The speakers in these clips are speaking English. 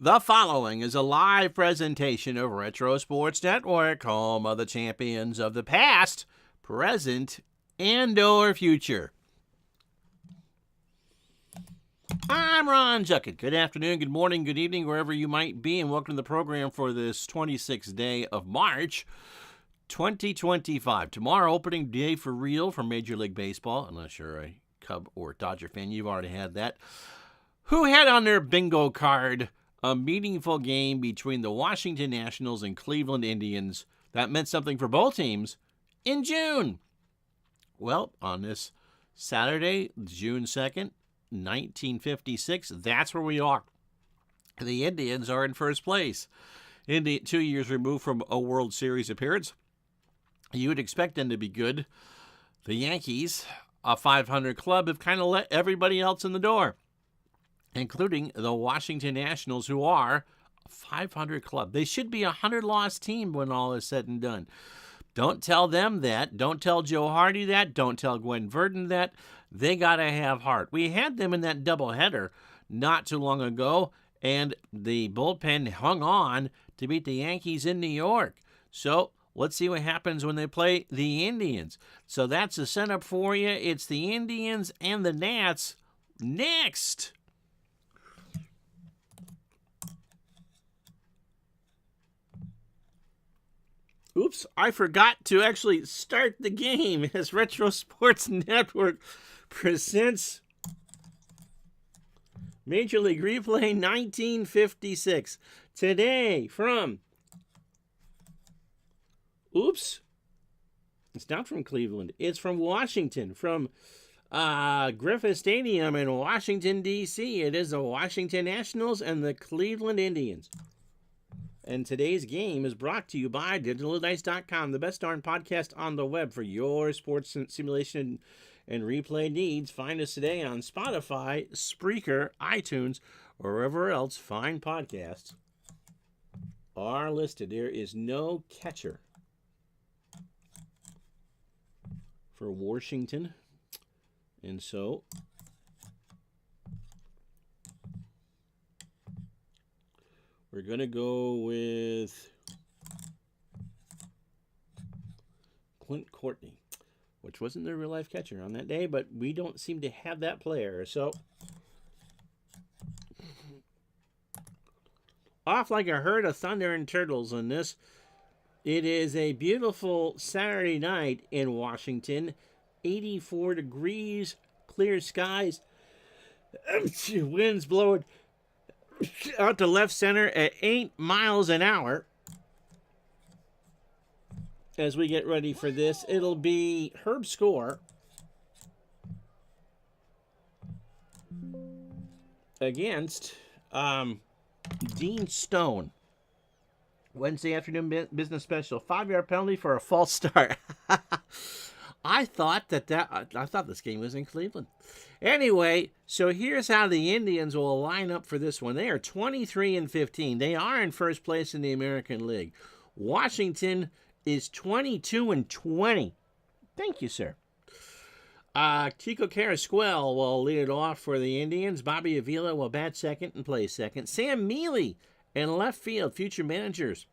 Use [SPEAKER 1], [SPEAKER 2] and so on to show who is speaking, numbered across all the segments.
[SPEAKER 1] The following is a live presentation of Retro Sports Network, home of the champions of the past, present, and/or future. I'm Ron Juckett. Good afternoon, good morning, good evening, wherever you might be, and welcome to the program for this 26th day of March, 2025. Tomorrow, opening day for real for Major League Baseball, unless you're a Cub or Dodger fan. You've already had that. Who had on their bingo card a meaningful game between the Washington Nationals and Cleveland Indians that meant something for both teams in June? Well, on this Saturday, June 2nd, 1956, that's where we are. The Indians are in first place. 2 years removed from a World Series appearance. You would expect them to be good. The Yankees, a 500 club, have kind of let everybody else in the door, including the Washington Nationals, who are a 500 club. They should be a 100-loss team when all is said and done. Don't tell them that. Don't tell Joe Hardy that. Don't tell Gwen Verdon that. They got to have heart. We had them in that doubleheader not too long ago, and the bullpen hung on to beat the Yankees in New York. So let's see what happens when they play the Indians. So that's the setup for you. It's the Indians and the Nats next. Oops, I forgot to actually start the game as Retro Sports Network presents Major League Replay 1956. Today from, it's not from Cleveland. It's from Washington, from Griffith Stadium in Washington, D.C. It is the Washington Nationals and the Cleveland Indians. And today's game is brought to you by DigitalDice.com, the best darn podcast on the web for your sports simulation and replay needs. Find us today on Spotify, Spreaker, iTunes, or wherever else fine podcasts are listed. There is no catcher for Washington. And so we're going to go with Clint Courtney, which wasn't their real-life catcher on that day, but we don't seem to have that player. So, off like a herd of thunder and turtles on this. It is a beautiful Saturday night in Washington. 84 degrees, clear skies, winds blowing out to left center at 8 miles an hour. As we get ready for this, it'll be Herb Score against Dean Stone. Wednesday afternoon business special. 5-yard penalty for a false start. I thought this game was in Cleveland. Anyway, so here's how the Indians will line up for this one. They are 23-15. They are in first place in the American League. Washington is 22-20. Thank you, sir. Chico Carrasquel will lead it off for the Indians. Bobby Avila will bat second and play second. Sam Mealy in left field, future managers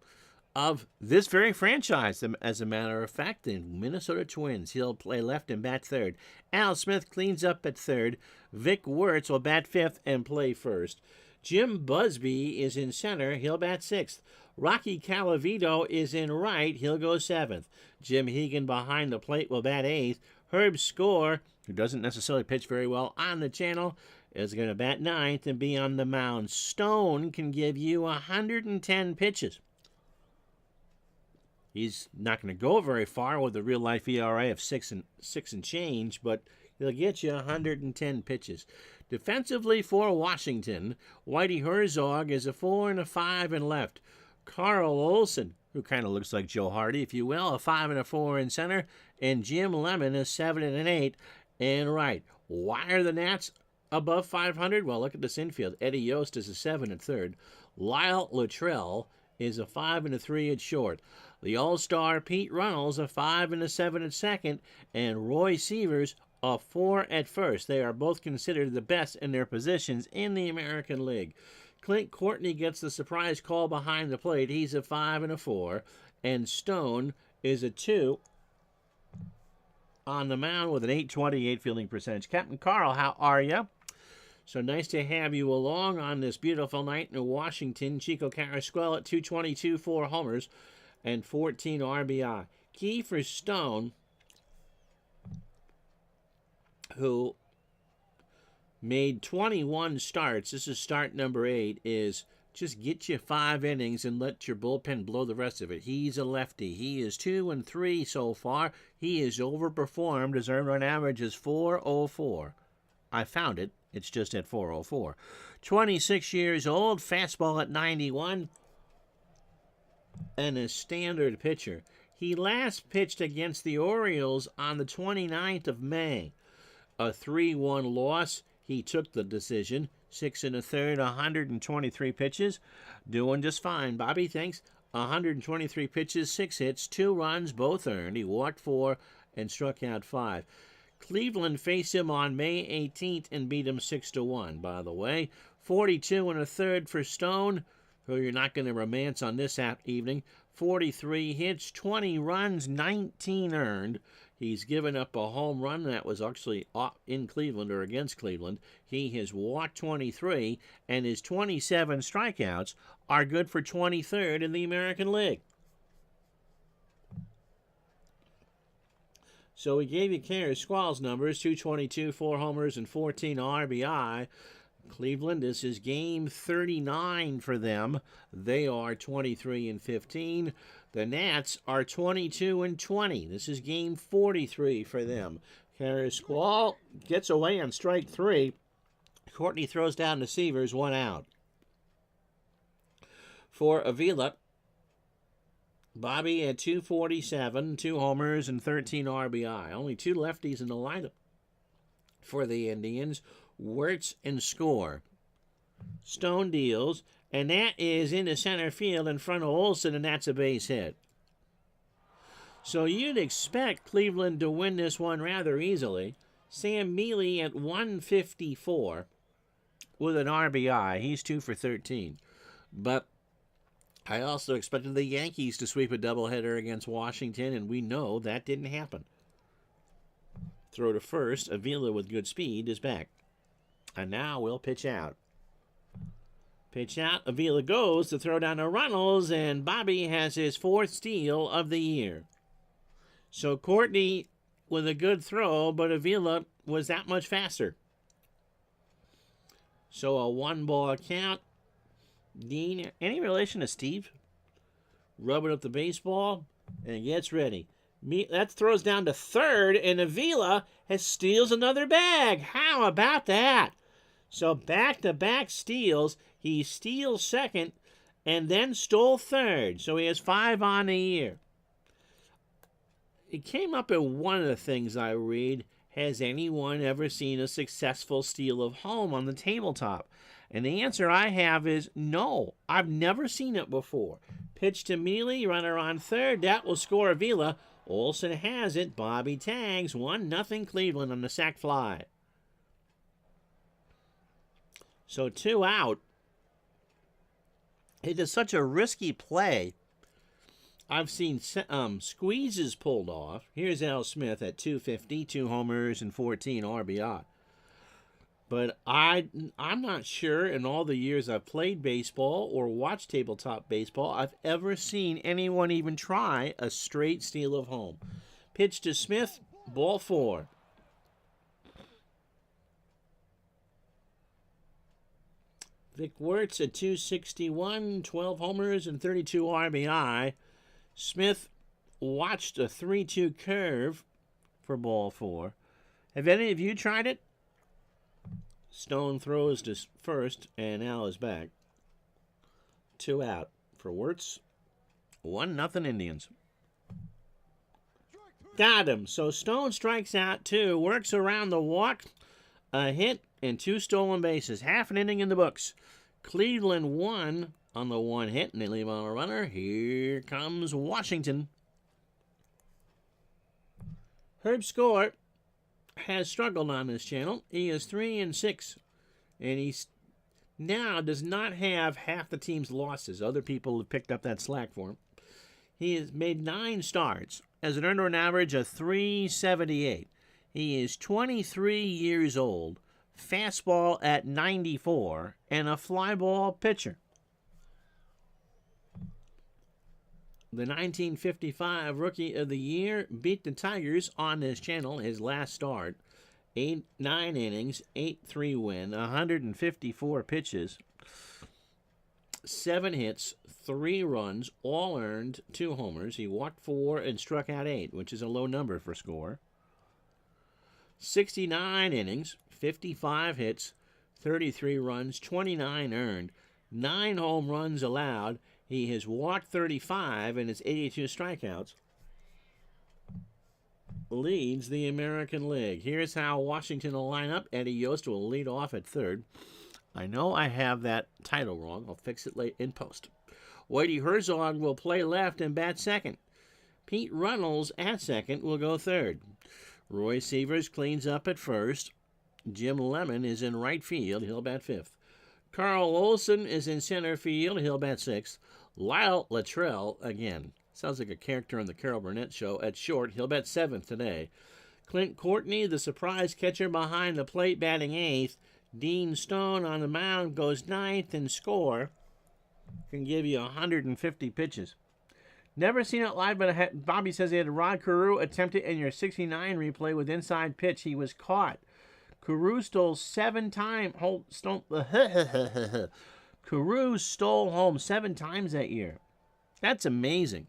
[SPEAKER 1] of this very franchise, as a matter of fact, the Minnesota Twins. He'll play left and bat third. Al Smith cleans up at third. Vic Wertz will bat fifth and play first. Jim Busby is in center. He'll bat sixth. Rocky Calavito is in right. He'll go seventh. Jim Hegan behind the plate will bat eighth. Herb Score, who doesn't necessarily pitch very well on the channel, is going to bat ninth and be on the mound. Stone can give you 110 pitches. He's not going to go very far with a real-life ERA of 6 and change, but he'll get you 110 pitches. Defensively for Washington, Whitey Herzog is a 4 and a 5 and left. Carl Olson, who kind of looks like Joe Hardy, if you will, a 5 and a 4 in center, and Jim Lemon is 7 and an 8 in right. Why are the Nats above 500? Well, look at this infield. Eddie Yost is a 7 at third. Lyle Luttrell is a 5 and a 3 at short. The All-Star Pete Runnels a 5 and a 7 at second, and Roy Sievers a 4 at first. They are both considered the best in their positions in the American League. Clint Courtney gets the surprise call behind the plate. He's a 5 and a 4. And Stone is a 2 on the mound with an .828 fielding percentage. Captain Carl, how are you? So nice to have you along on this beautiful night in Washington. Chico Carrasquel at 222, 4 homers, and 14 RBI. Key for Stone, who made 21 starts, this is start number 8, is just get you 5 innings and let your bullpen blow the rest of it. He's a lefty. He is 2 and 3 so far. He is overperformed. His earned run average is 404. I found it. It's just at 404. 26 years old, fastball at 91, and a standard pitcher. He last pitched against the Orioles on the 29th of May. A 3-1 loss. He took the decision. 6 1/3, 123 pitches. Doing just fine. Bobby, thanks. 123 pitches, 6 hits, 2 runs, both earned. He walked 4 and struck out 5. Cleveland faced him on May 18th and beat him 6-1, by the way. 42 1/3 for Stone, who you're not going to romance on this evening. 43 hits, 20 runs, 19 earned. He's given up a home run that was actually in Cleveland or against Cleveland. He has walked 23, and his 27 strikeouts are good for 23rd in the American League. So we gave you Carrasquel's numbers, 222, 4 homers, and 14 RBI. Cleveland, this is game 39 for them. They are 23 and 15. The Nats are 22 and 20. This is game 43 for them. Carrasquel gets away on strike 3. Courtney throws down to Severs, 1 out. For Avila, Bobby at 247, 2 homers, and 13 RBI. Only 2 lefties in the lineup for the Indians. Wirtz and Score. Stone deals, and that is into center field in front of Olsen, and that's a base hit. So you'd expect Cleveland to win this one rather easily. Sam Mealy at 154 with an RBI. He's 2 for 13. But I also expected the Yankees to sweep a doubleheader against Washington, and we know that didn't happen. Throw to first. Avila with good speed is back. And now we'll pitch out. Pitch out. Avila goes to throw down to Runnels, and Bobby has his 4th steal of the year. So Courtney with a good throw, but Avila was that much faster. So a 1-ball count. Dean, any relation to Steve? Rubbing up the baseball and gets ready. That throws down to third, and Avila steals another bag. How about that? So back-to-back steals. He steals second and then stole third. So he has 5 on the year. It came up in one of the things I read. Has anyone ever seen a successful steal of home on the tabletop? And the answer I have is no. I've never seen it before. Pitch to Mealy, runner on third. That will score Avila. Olsen has it. Bobby tags. 1-0 Cleveland on the sac fly. So 2 out. It is such a risky play. I've seen squeezes pulled off. Here's Al Smith at 250, 2 homers, and 14 RBI. But I'm not sure in all the years I've played baseball or watched tabletop baseball, I've ever seen anyone even try a straight steal of home. Pitch to Smith, ball 4. Vic Wirtz at 261, 12 homers, and 32 RBI. Smith watched a 3-2 curve for ball 4. Have any of you tried it? Stone throws to first, and Al is back. 2 out for Wirtz. 1-0 Indians. Got him. So Stone strikes out 2, works around the walk, a hit, and 2 stolen bases. Half an inning in the books. Cleveland won on the 1 hit, and they leave on a runner. Here comes Washington. Herb Score has struggled on this channel. He is 3 and 6, and he's now does not have half the team's losses. Other people have picked up that slack for him. He has made 9 starts, has an earned run average of .378. He is 23 years old, fastball at 94, and a fly ball pitcher. The 1955 Rookie of the Year beat the Tigers on this channel his last start. 9 innings, 8-3 win, 154 pitches, 7 hits, 3 runs, all earned, 2 homers. He walked 4 and struck out 8, which is a low number for score. 69 innings, 55 hits, 33 runs, 29 earned, 9 home runs allowed. He has walked 35 and has 82 strikeouts. Leads the American League. Here's how Washington will line up. Eddie Yost will lead off at third. I know I have that title wrong. I'll fix it late in post. Whitey Herzog will play left and bat second. Pete Runnels at second will go third. Roy Sievers cleans up at first. Jim Lemon is in right field. He'll bat fifth. Carl Olson is in center field. He'll bat sixth. Lyle Luttrell again. Sounds like a character on the Carol Burnett show. At short, he'll bat seventh today. Clint Courtney, the surprise catcher behind the plate, batting eighth. Dean Stone on the mound goes ninth and score. Can give you 150 pitches. Never seen it live, but Bobby says he had Rod Carew attempt it in your 69 replay with inside pitch. He was caught. Carew stole 7 times. Carew stole home 7 times that year. That's amazing.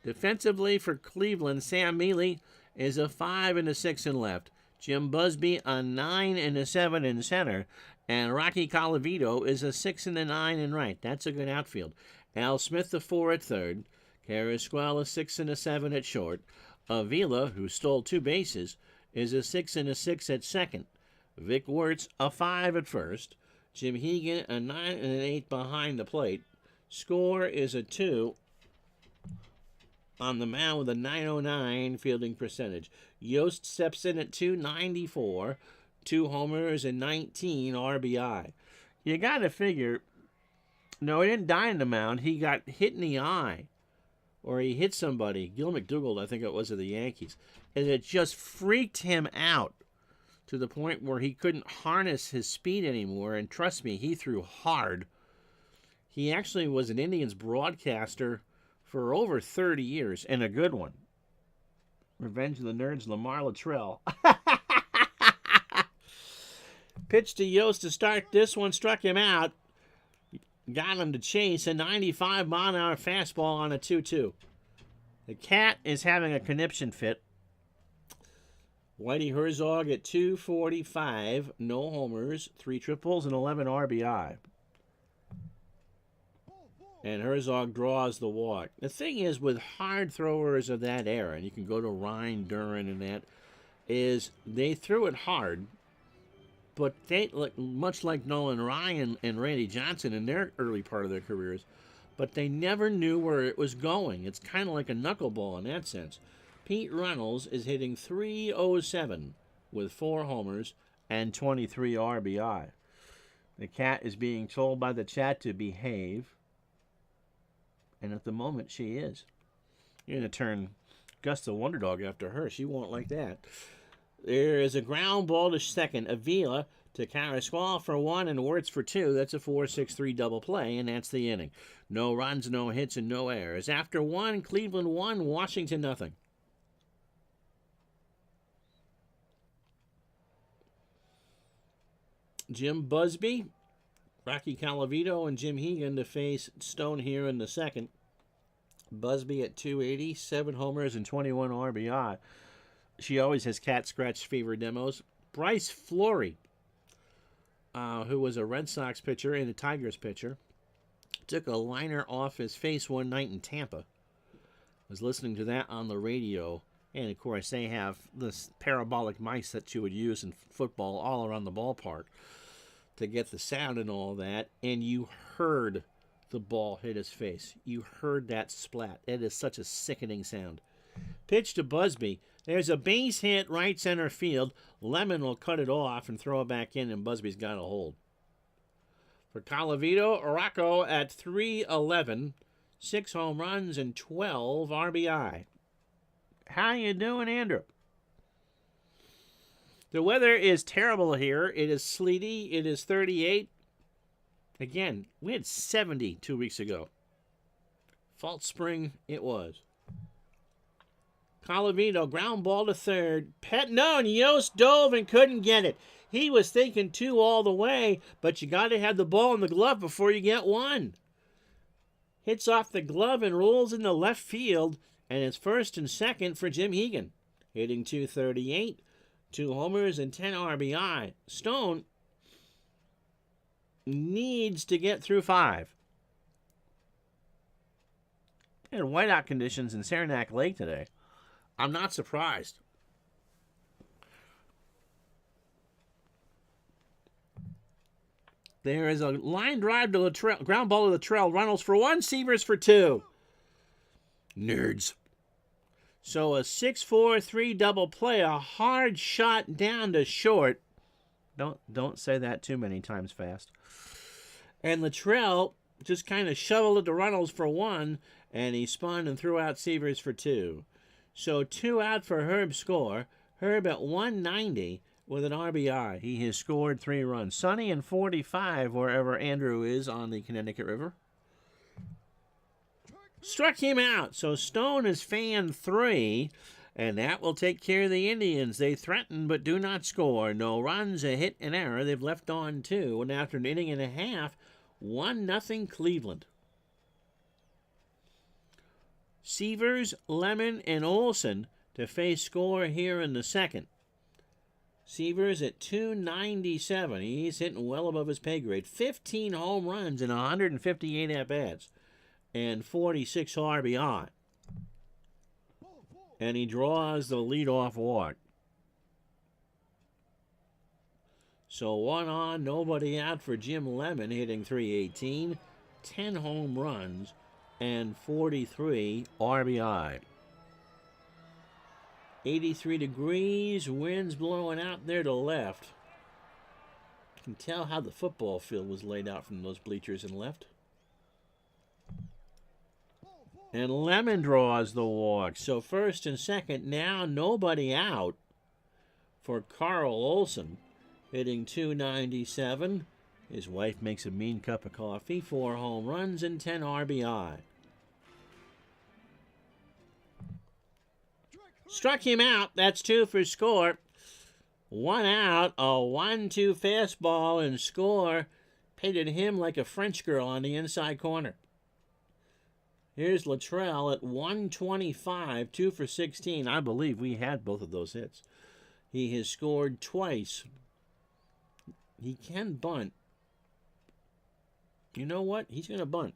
[SPEAKER 1] Defensively for Cleveland, Sam Mealy is a 5 and a 6 in left. Jim Busby a 9 and a 7 in center. And Rocky Colavito is a 6 and a 9 in right. That's a good outfield. Al Smith a 4 at third. Carrasquel a 6 and a 7 at short. Avila, who stole 2 bases, is a 6 and a 6 at second. Vic Wertz a 5 at first. Jim Hegan a 9 and an 8 behind the plate. Score is a 2 on the mound with a .909 fielding percentage. Yost steps in at .294, 2 homers and 19 RBI. You got to figure, no, he didn't die on the mound. He got hit in the eye, or he hit somebody. Gil McDougald, I think it was, of the Yankees. And it just freaked him out to the point where he couldn't harness his speed anymore. And trust me, he threw hard. He actually was an Indians broadcaster for over 30 years, and a good one. Revenge of the Nerds, Lamar Luttrell. Pitch to Yost to start this one, struck him out. Got him to chase a 95-mile-an-hour fastball on a 2-2. The cat is having a conniption fit. Whitey Herzog at .245, no homers, 3 triples, and 11 RBI. And Herzog draws the walk. The thing is, with hard throwers of that era, and you can go to Ryan Duran and that, is they threw it hard, but they, much like Nolan Ryan and Randy Johnson in their early part of their careers, but they never knew where it was going. It's kind of like a knuckleball in that sense. Pete Runnels is hitting .307 with 4 homers and 23 RBI. The cat is being told by the chat to behave. And at the moment, she is. You're going to turn Gus the Wonder Dog after her. She won't like that. There is a ground ball to second. Avila to Carrasquel for 1 and Wirtz for 2. That's a 4-6-3 double play, and that's the inning. No runs, no hits, and no errors. After 1, Cleveland 1, Washington nothing. Jim Busby, Rocky Colavito, and Jim Hegan to face Stone here in the second. Busby at .280, 7 homers and 21 RBI. She always has cat scratch fever demos. Bryce Flory, who was a Red Sox pitcher and a Tigers pitcher, took a liner off his face one night in Tampa. Was listening to that on the radio. And, of course, they have this parabolic mice that you would use in football all around the ballpark to get the sound and all that. And you heard the ball hit his face. You heard that splat. It is such a sickening sound. Pitch to Busby. There's a base hit right center field. Lemon will cut it off and throw it back in, and Busby's got a hold. For Colavito, Rocco at 311, 6 home runs and 12 RBI. How you doing, Andrew? The weather is terrible here. It is sleety. It is 38. Again, we had 70 2 weeks ago. False spring it was. Colavito, ground ball to third. No, and Yost dove and couldn't get it. He was thinking 2 all the way, but you got to have the ball in the glove before you get 1. Hits off the glove and rolls into left field, and it's first and second for Jim Hegan. Hitting .238, 2 homers and 10 RBI. Stone needs to get through 5. And whiteout conditions in Saranac Lake today. I'm not surprised. There is a line drive to Latrell, ground ball to Latrell. Runnels for 1, Severs for 2. Nerds. So a 6-4-3 double play, a hard shot down to short. Don't say that too many times fast. And Latrell just kind of shoveled it to Runnels for 1, and he spun and threw out Severs for 2. So 2 out for Herb Score. Herb at 190 with an RBI. He has scored 3 runs. Sunny and 45 wherever Andrew is on the Connecticut River. Struck him out. So Stone is fan 3, and that will take care of the Indians. They threaten but do not score. No runs, a hit, an error. They've left on 2, and after an inning and a half, 1-0 Cleveland. Severs, Lemon, and Olson to face Score here in the second. Severs at 297. He's hitting well above his pay grade. 15 home runs and 158 at-bats and 46 RBI. And he draws the leadoff walk. So 1 on, nobody out for Jim Lemon, hitting .318, 10 home runs and 43 RBI. 83 degrees, winds blowing out there to left. You can tell how the football field was laid out from those bleachers and left. And Lemon draws the walk. So first and second, now nobody out for Carl Olson, hitting .297. His wife makes a mean cup of coffee, 4 home runs and 10 RBI. Struck him out. That's 2 for Score. 1 out, a 1-2 fastball, and Score painted him like a French girl on the inside corner. Here's Latrell at 125, 2 for 16. I believe we had both of those hits. He has scored twice. He can bunt. You know what? He's going to bunt.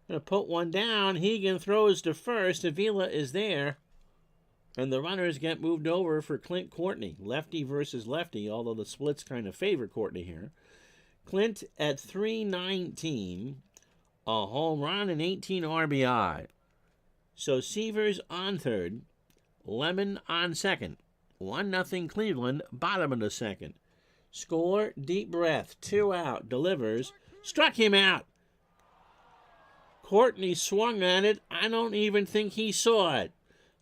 [SPEAKER 1] Going to put one down. Hegan throws to first. Avila is there. And the runners get moved over for Clint Courtney. Lefty versus lefty, although the splits kind of favor Courtney here. Clint at 319. A home run and 18 RBI. So Severs on third. Lemon on second. 1-0 Cleveland, bottom of the second. Score, deep breath, 2 out, delivers. Struck him out. Courtney swung at it. I don't even think he saw it.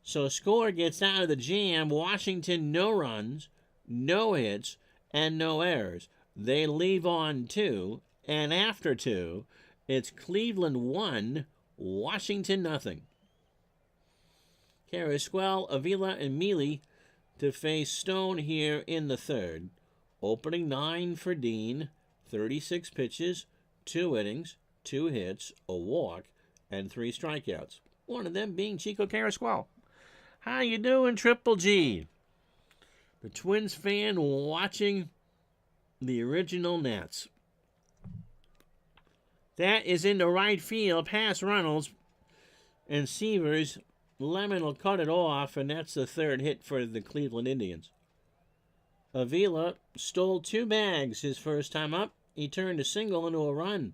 [SPEAKER 1] So Score gets out of the jam. Washington, no runs, no hits, and no errors. They leave on 2, and after 2, it's Cleveland 1, Washington nothing. Carrasquel, Avila, and Mealy to face Stone here in the third. Opening 9 for Dean, 36 pitches, 2 innings, 2 hits, a walk, and 3 strikeouts. One of them being Chico Carrasquel. How you doing, Triple G? The Twins fan watching the original Nats. That is into right field, past Runnels and Severs. Lemon will cut it off, and that's the third hit for the Cleveland Indians. Avila stole 2 bags his first time up. He turned a single into a run.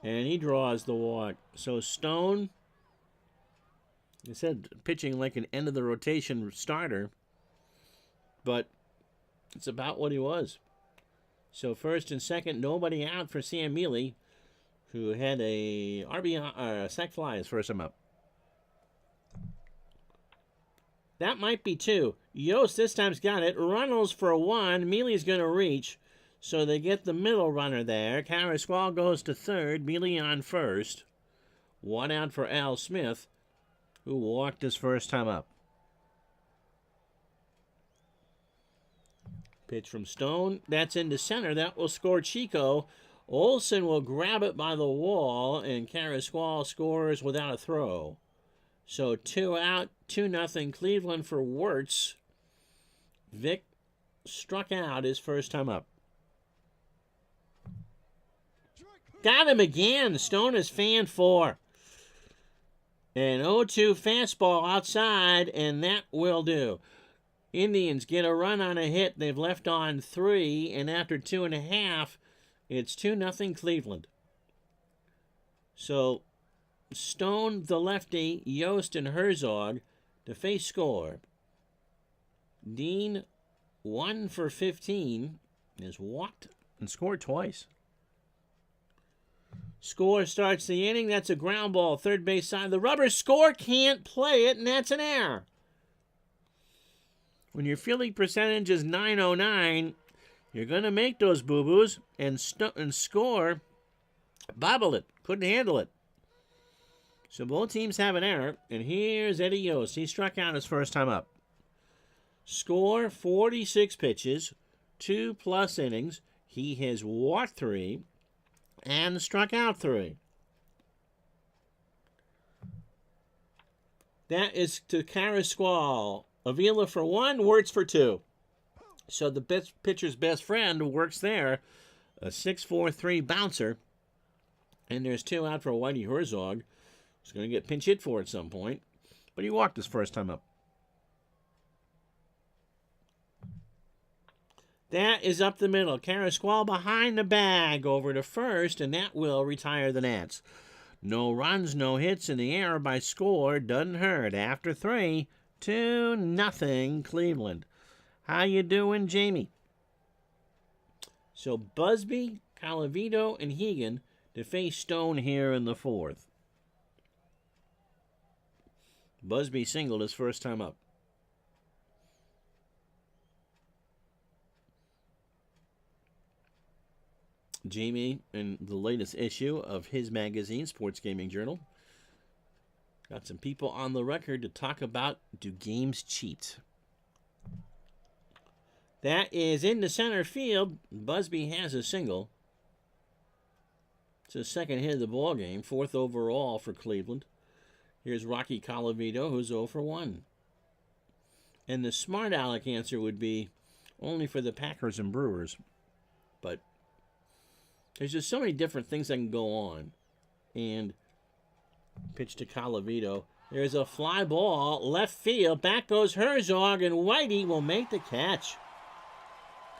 [SPEAKER 1] And he draws the walk. So Stone, I said pitching like an end of the rotation starter, but It's about what he was. So first and second, nobody out for Sam Mealy, who had a RBI sac fly his first time up. That might be two. Yost this time's got it. Runnels for one. Mealy's going to reach. So they get the middle runner there. Carrasqual goes to third. Mealy on first. One out for Al Smith, who walked his first time up. Pitch from Stone. That's into center. That will score Chico. Olsen will grab it by the wall, and Carrasqual scores without a throw. So 2 out, 2-0 Cleveland for Wirtz. Vic struck out his first time up. Got him again. Stone is fan 4. An 0-2 fastball outside, and that will do. Indians get a run on a hit. They've left on 3, and after 2.5, it's 2-0 Cleveland. So Stone, the lefty, Yost, and Herzog to face score. Dean, 1 for 15, is walked and scored twice. Score starts the inning. That's a ground ball, third base side of the rubber. Score can't play it, and that's an error. When your fielding percentage is .909, you're going to make those boo-boos, and Score bobbled it, couldn't handle it. So both teams have an error, and here's Eddie Yost. He struck out his first time up. Score, 46 pitches, 2+ innings. He has walked 3 and struck out 3. That is to Carrasqual. Avila for 1, Wirtz for 2. So the pitcher's best friend works there. A 6-4-3 bouncer. And there's 2 out for Whitey Herzog. He's going to get pinch hit for at some point. But he walked his first time up. That is up the middle. Carrasqual behind the bag over to first, and that will retire the Nats. No runs, no hits, and the error by Score doesn't hurt. After 3, 2-0 Cleveland. How you doing, Jamie? So Busby, Colavito, and Hegan to face Stone here in the 4th. Busby singled his first time up. Jamie, in the latest issue of his magazine, Sports Gaming Journal, got some people on the record to talk about, do games cheat? That is into center field. Busby has a single. It's his second hit of the ball game, 4th overall for Cleveland. Here's Rocky Colavito, who's 0 for 1. And the smart aleck answer would be only for the Packers and Brewers. But there's just so many different things that can go on. And pitch to Colavito. There's a fly ball, left field. Back goes Herzog, and Whitey will make the catch.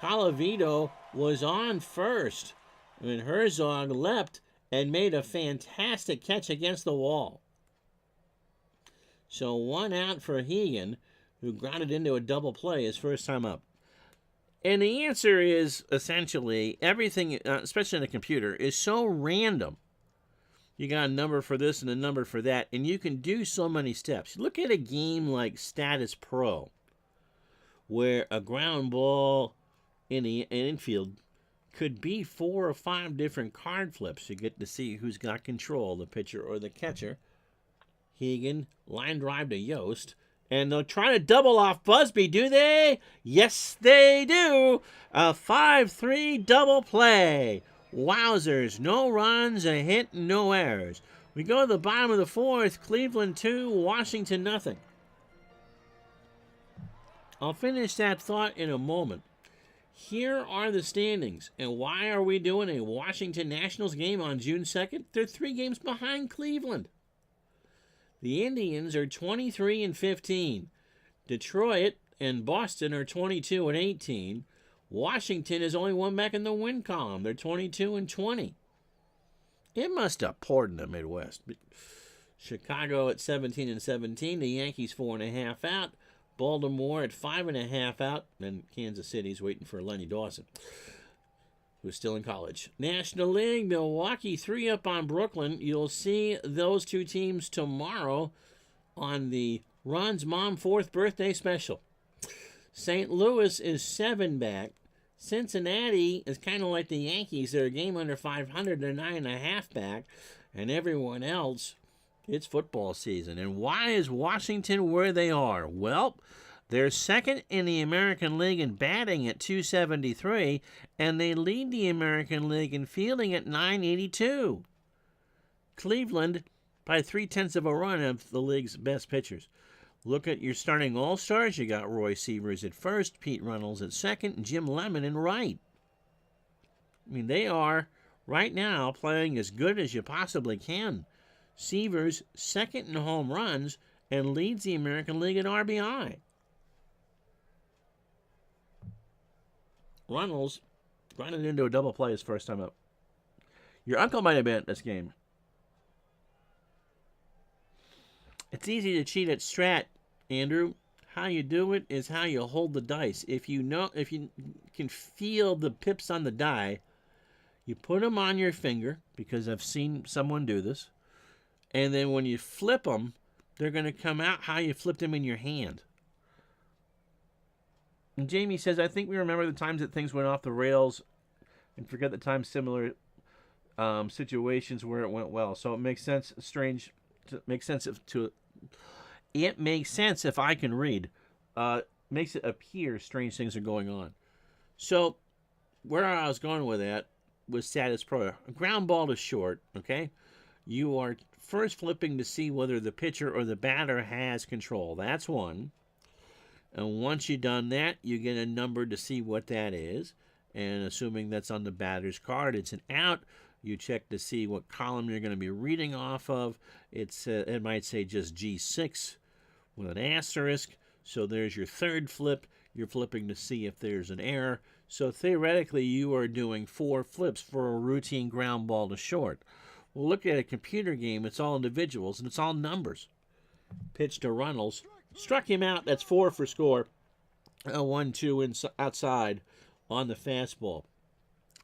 [SPEAKER 1] Colavito was on first when Herzog leapt and made a fantastic catch against the wall. So 1 out for Hegan, who grounded into a double play his first time up. And the answer is essentially everything, especially in a computer, is so random. You got a number for this and a number for that, and you can do so many steps. Look at a game like Status Pro, where a ground ball in the infield could be 4 or 5 different card flips. You get to see who's got control, the pitcher or the catcher. Hegan, line drive to Yost. And they'll try to double off Busby, do they? Yes, they do. A 5-3 double play. Wowzers. No runs, a hit, no errors. We go to the bottom of the 4th. Cleveland 2, Washington nothing. I'll finish that thought in a moment. Here are the standings. And why are we doing a Washington Nationals game on June 2nd? They're 3 games behind Cleveland. The Indians are 23-15. Detroit and Boston are 22-18. Washington is only 1 back in the win column. They're 22-20. It must have poured in the Midwest. Chicago at 17-17. The Yankees 4.5 out. Baltimore at 5.5 out. And Kansas City's waiting for Lenny Dawson, who's still in college. National League, Milwaukee 3 up on Brooklyn. You'll see those two teams tomorrow on the Ron's Mom 4th birthday special. St. Louis is 7 back. Cincinnati is kind of like the Yankees. They're a game under 500. They're 9.5 back. And everyone else, it's football season. And why is Washington where they are? Well, they're second in the American League in batting at 273, and they lead the American League in fielding at 982. Cleveland, by 0.3 of a run, of the league's best pitchers. Look at your starting all-stars. You got Roy Sievers at first, Pete Runnels at second, and Jim Lemon in right. I mean, they are, right now, playing as good as you possibly can. Sievers, second in home runs, and leads the American League in RBI. Runnels running into a double play his first time up. Your uncle might have been at this game. It's easy to cheat at Strat, Andrew. How you do it is how you hold the dice. If you can feel the pips on the die, you put them on your finger, because I've seen someone do this, and then when you flip them, they're going to come out how you flipped them in your hand. And Jamie says, I think we remember the times that things went off the rails and forget the times similar situations where it went well. So it makes sense. It makes sense if I can read. Makes it appear strange things are going on. So where I was going with that was status pro. A ground ball to short, okay? You are first flipping to see whether the pitcher or the batter has control. That's one. And once you've done that, you get a number to see what that is. And assuming that's on the batter's card, it's an out. You check to see what column you're going to be reading off of. It might say just G6 with an asterisk. So there's your third flip. You're flipping to see if there's an error. So theoretically, you are doing 4 flips for a routine ground ball to short. Well, look at a computer game. It's all individuals, and it's all numbers. Pitch to Runnels. Struck him out. That's 4 for score. 1-2 outside on the fastball.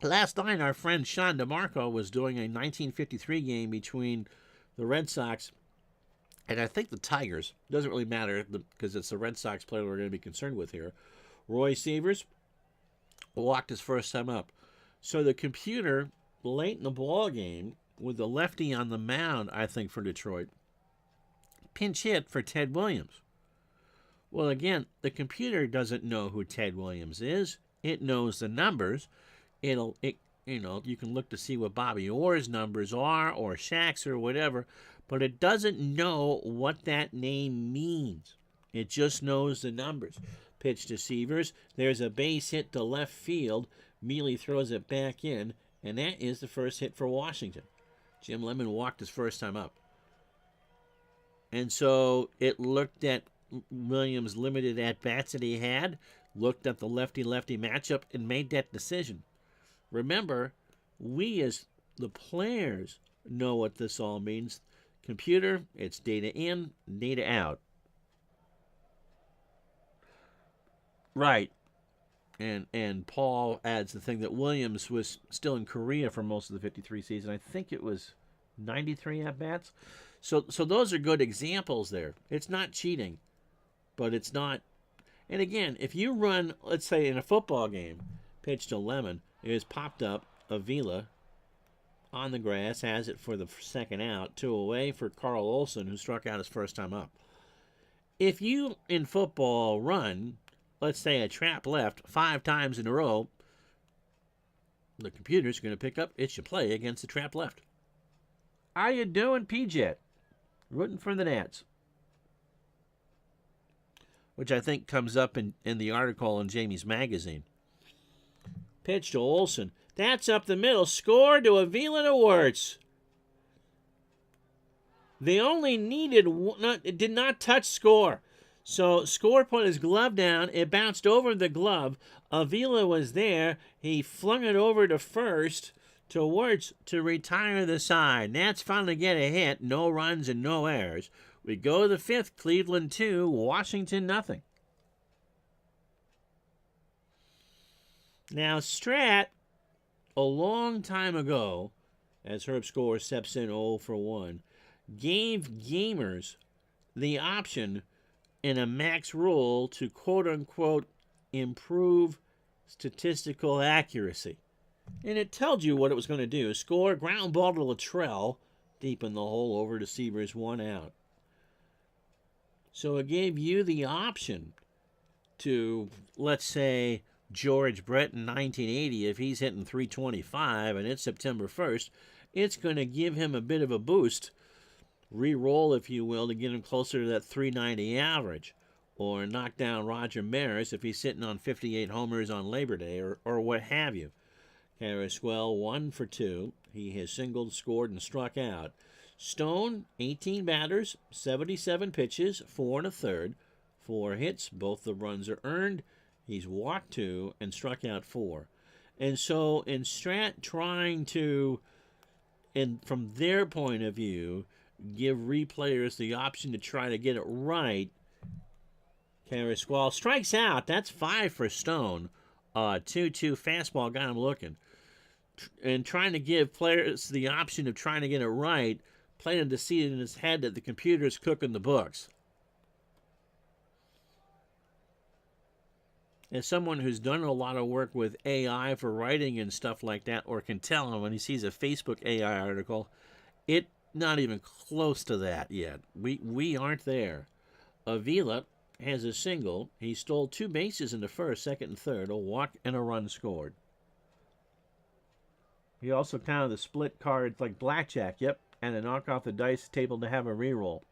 [SPEAKER 1] Last night, our friend Sean DeMarco was doing a 1953 game between the Red Sox and I think the Tigers. Doesn't really matter because it's the Red Sox player we're going to be concerned with here. Roy Sievers walked his first time up. So the computer, late in the ball game, with the lefty on the mound, I think, for Detroit, pinch hit for Ted Williams. Well, again, the computer doesn't know who Ted Williams is. It knows the numbers. You can look to see what Bobby Orr's numbers are or Shaq's or whatever, but it doesn't know what that name means. It just knows the numbers. Pitch to Sievers. There's a base hit to left field. Mealy throws it back in, and that is the first hit for Washington. Jim Lemon walked his first time up. And so it looked at Williams' limited at-bats that he had, looked at the lefty-lefty matchup, and made that decision. Remember, we as the players know what this all means. Computer, it's data in, data out. Right. And Paul adds the thing that Williams was still in Korea for most of the 53 season. I think it was 93 at-bats. So those are good examples there. It's not cheating, but it's not. And again, if you run, let's say in a football game, pitch to Lemon, it is popped up, Avila on the grass, has it for the second out, 2 away for Carl Olson, who struck out his first time up. If you, in football, run, let's say a trap left 5 times in a row, the computer's going to pick up, it should play against the trap left. How you doing, PJ? Rooting for the Nats. Which I think comes up in the article in Jamie's magazine. Pitch to Olson. That's up the middle. Score to Avila to Wirtz. They only needed it did not touch Score. So Score put his glove down. It bounced over the glove. Avila was there. He flung it over to first to Wirtz to retire the side. Nats finally get a hit. No runs and no errors. We go to the 5th. Cleveland 2, Washington nothing. Now, Strat, a long time ago, as Herb Score steps in 0 for 1, gave gamers the option in a max rule to quote-unquote improve statistical accuracy. And it told you what it was going to do. Score, ground ball to Luttrell, deep in the hole over to Seavers, 1 out. So it gave you the option to, let's say, George Brett in 1980, if he's hitting 325 and it's September 1st, it's going to give him a bit of a boost, re-roll, if you will, to get him closer to that 390 average. Or knock down Roger Maris if he's sitting on 58 homers on Labor Day, or what have you. Carrasquel, 1 for 2. He has singled, scored, and struck out. Stone, 18 batters, 77 pitches, 4 1/3, 4 hits. Both the runs are earned. He's walked 2 and struck out 4. And so in Strat trying to, and from their point of view, give replayers the option to try to get it right, Carrasquel strikes out. That's 5 for Stone. 2-2 fastball got him looking. And trying to give players the option of trying to get it right, planted the seed in his head that the computer's cooking the books. As someone who's done a lot of work with AI for writing and stuff like that, or can tell him when he sees a Facebook AI article, it's not even close to that yet. We aren't there. Avila has a single. He stole 2 bases in the first, second, and third, a walk and a run scored. He also counted the split cards like blackjack, yep, and a knock off the dice table to have a reroll.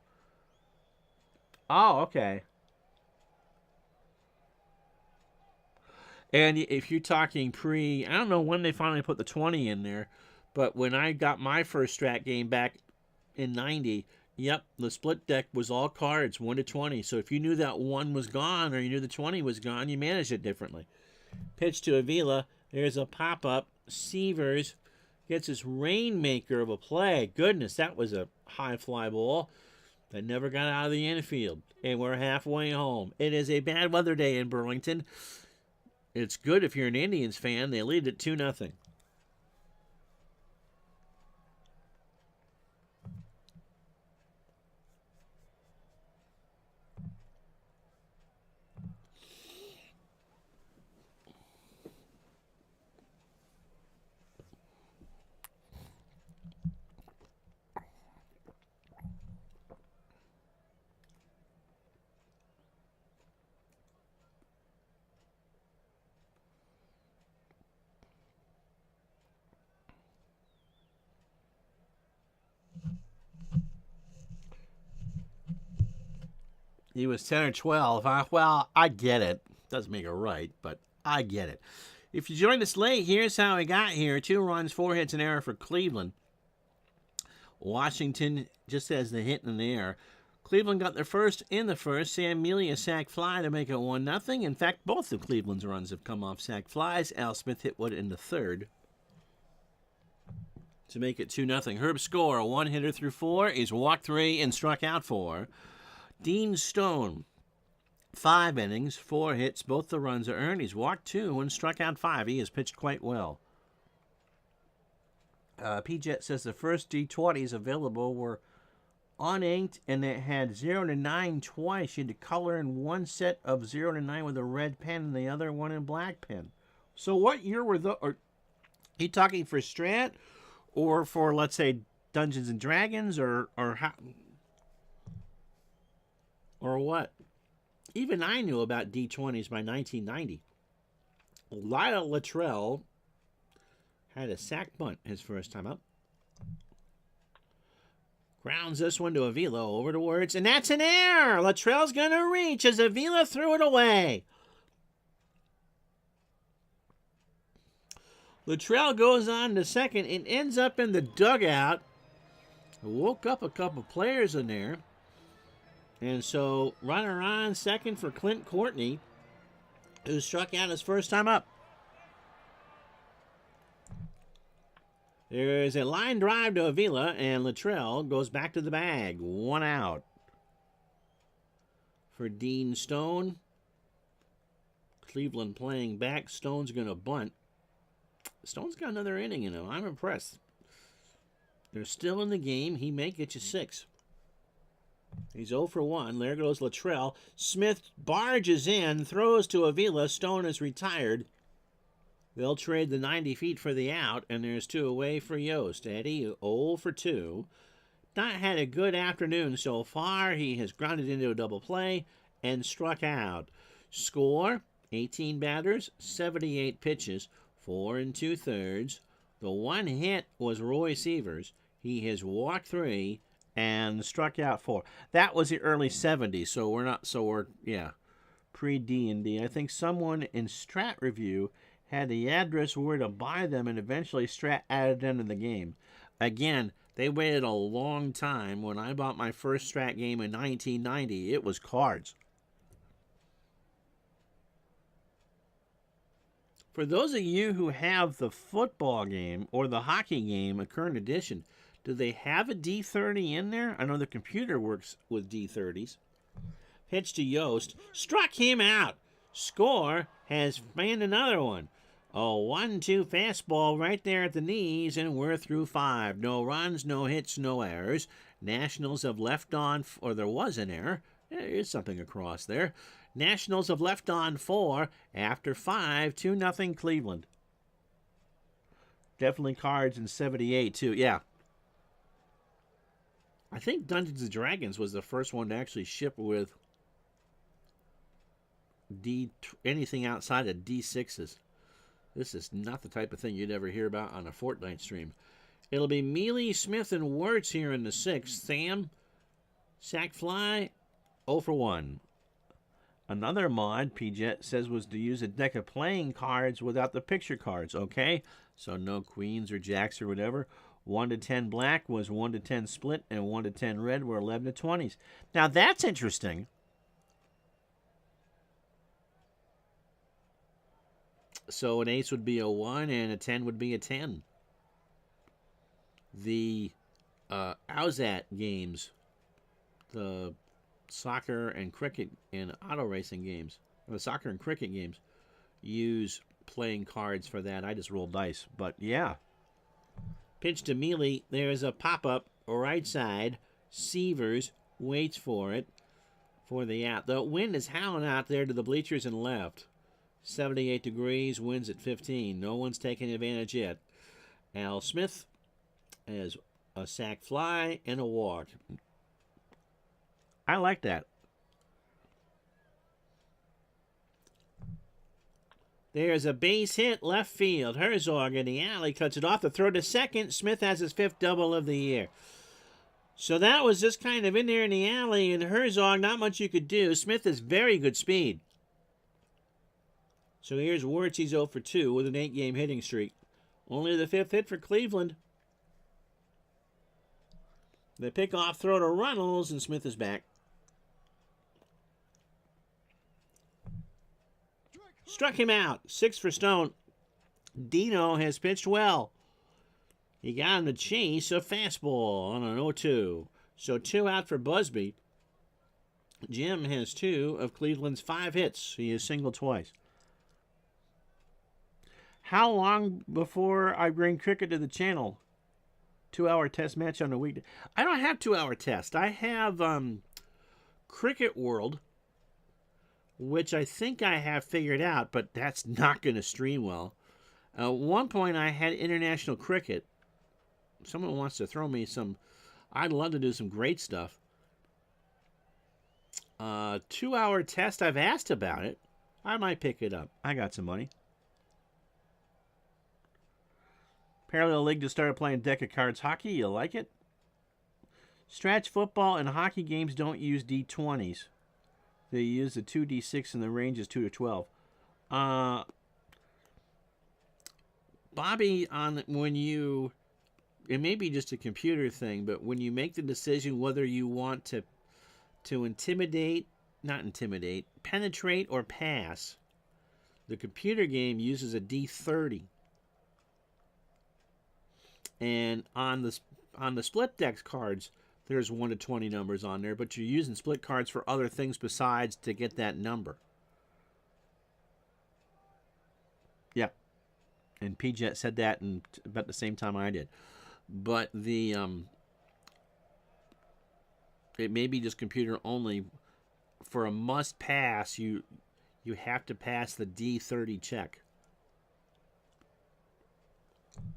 [SPEAKER 1] Oh, okay. And if you're talking I don't know when they finally put the 20 in there, but when I got my first Strat game back in 90, yep, the split deck was all cards, 1 to 20. So if you knew that 1 was gone or you knew the 20 was gone, you managed it differently. Pitch to Avila. There's a pop-up. Seavers gets his rainmaker of a play. Goodness, that was a high fly ball that never got out of the infield. And we're halfway home. It is a bad weather day in Burlington. It's good if you're an Indians fan. They lead at 2-0. He was 10 or 12. Well, I get it. Doesn't make it right, but I get it. If you joined us late, here's how he got here. 2 runs, 4 hits, an error for Cleveland. Washington just has the hit in the air. Cleveland got their first in the first. Sam Mealy a sac fly to make it 1-0. In fact, both of Cleveland's runs have come off sac flies. Al Smith hit one in the third to make it 2-0. Herb Score, a 1-hitter through 4. He's walked 3 and struck out 4. Dean Stone, 5 innings, 4 hits. Both the runs are earned. He's walked 2 and struck out 5. He has pitched quite well. P-Jet says the first D20s available were uninked and it had 0 to 9 twice. You had to color in one set of 0 to 9 with a red pen and the other one in black pen. So what year were are you talking for Strat or for, let's say, Dungeons and Dragons or how? Or what? Even I knew about D20s by 1990. Lyle Luttrell had a sac bunt his first time up. Grounds this one to Avila over to Words, and that's an error. Luttrell's going to reach as Avila threw it away. Luttrell goes on to second and ends up in the dugout. Woke up a couple players in there. And so, runner on second for Clint Courtney, who struck out his first time up. There is a line drive to Avila, and Luttrell goes back to the bag. 1 out. For Dean Stone, Cleveland playing back. Stone's going to bunt. Stone's got another inning in him. I'm impressed. They're still in the game. He may get you 6. He's 0 for 1. There goes Luttrell. Smith barges in, throws to Avila. Stone is retired. They'll trade the 90 feet for the out, and there's 2 away for Yost. Eddie, 0 for 2. Not had a good afternoon so far. He has grounded into a double play and struck out. Score, 18 batters, 78 pitches, 4 2/3. The one hit was Roy Sievers. He has walked 3 and struck out 4. That was the early 70s, so we're pre-D&D. I think someone in Strat Review had the address where to buy them, and eventually Strat added them to the game. Again, they waited a long time. When I bought my first Strat game in 1990, it was cards. For those of you who have the football game or the hockey game, a current edition, do they have a D30 in there? I know the computer works with D30s. Pitch to Yost. Struck him out. Score has found another one. A 1-2 fastball right there at the knees, and we're through 5. No runs, no hits, no errors. Nationals have left on, or there was an error. There is something across there. Nationals have left on 4 after 5, 2-0 Cleveland. Definitely cards in 78 too. Yeah. I think Dungeons and Dragons was the first one to actually ship with anything outside of D6s. This is not the type of thing you'd ever hear about on a Fortnite stream. It'll be Mealy, Smith, and Wirtz here in the 6th. Sam, sack fly, 0 for 1. Another mod, PJet says, was to use a deck of playing cards without the picture cards. Okay, so no queens or jacks or whatever. 1 to 10 black was 1 to 10 split, and 1 to 10 red were 11 to 20s. Now that's interesting. So an ace would be a 1 and a 10 would be a 10. The Owsat games, the soccer and cricket and auto racing games, the soccer and cricket games, use playing cards for that. I just roll dice, but yeah. Pitch to Mealy. There's a pop-up right side. Sievers waits for it for the out. The wind is howling out there to the bleachers and left. 78 degrees, winds at 15. No one's taking advantage yet. Al Smith has a sack fly and a walk. I like that. There's a base hit left field. Herzog in the alley cuts it off. The throw to second. Smith has his 5th double of the year. So that was just kind of in there in the alley, and Herzog, not much you could do. Smith has very good speed. So here's Wirtz. He's 0 for 2 with an 8-game hitting streak. Only the 5th hit for Cleveland. The pickoff throw to Runnels, and Smith is back. Struck him out. 6 for Stone. Dino has pitched well. He got him to chase a fastball on an 0-2. So 2 out for Busby. Jim has 2 of Cleveland's 5 hits. He has singled twice. How long before I bring cricket to the channel? 2-hour test match on a weekday. I don't have 2-hour test. I have Cricket World, which I think I have figured out, but that's not going to stream well. At one point, I had international cricket. Someone wants to throw me some. I'd love to do some great stuff. 2-hour test, I've asked about it. I might pick it up. I got some money. Parallel League just started playing deck of cards hockey. You like it? Stretch football and hockey games don't use D20s. They use the 2D6 and the range is 2 to 12. Bobby, it may be just a computer thing, but when you make the decision whether you want to penetrate or pass, the computer game uses a D30. And on the split decks cards, there's 1 to 20 numbers on there, but you're using split cards for other things besides to get that number. Yeah, and P-Jet said that in about the same time I did. But it may be just computer only. For a must pass, you have to pass the D30 check.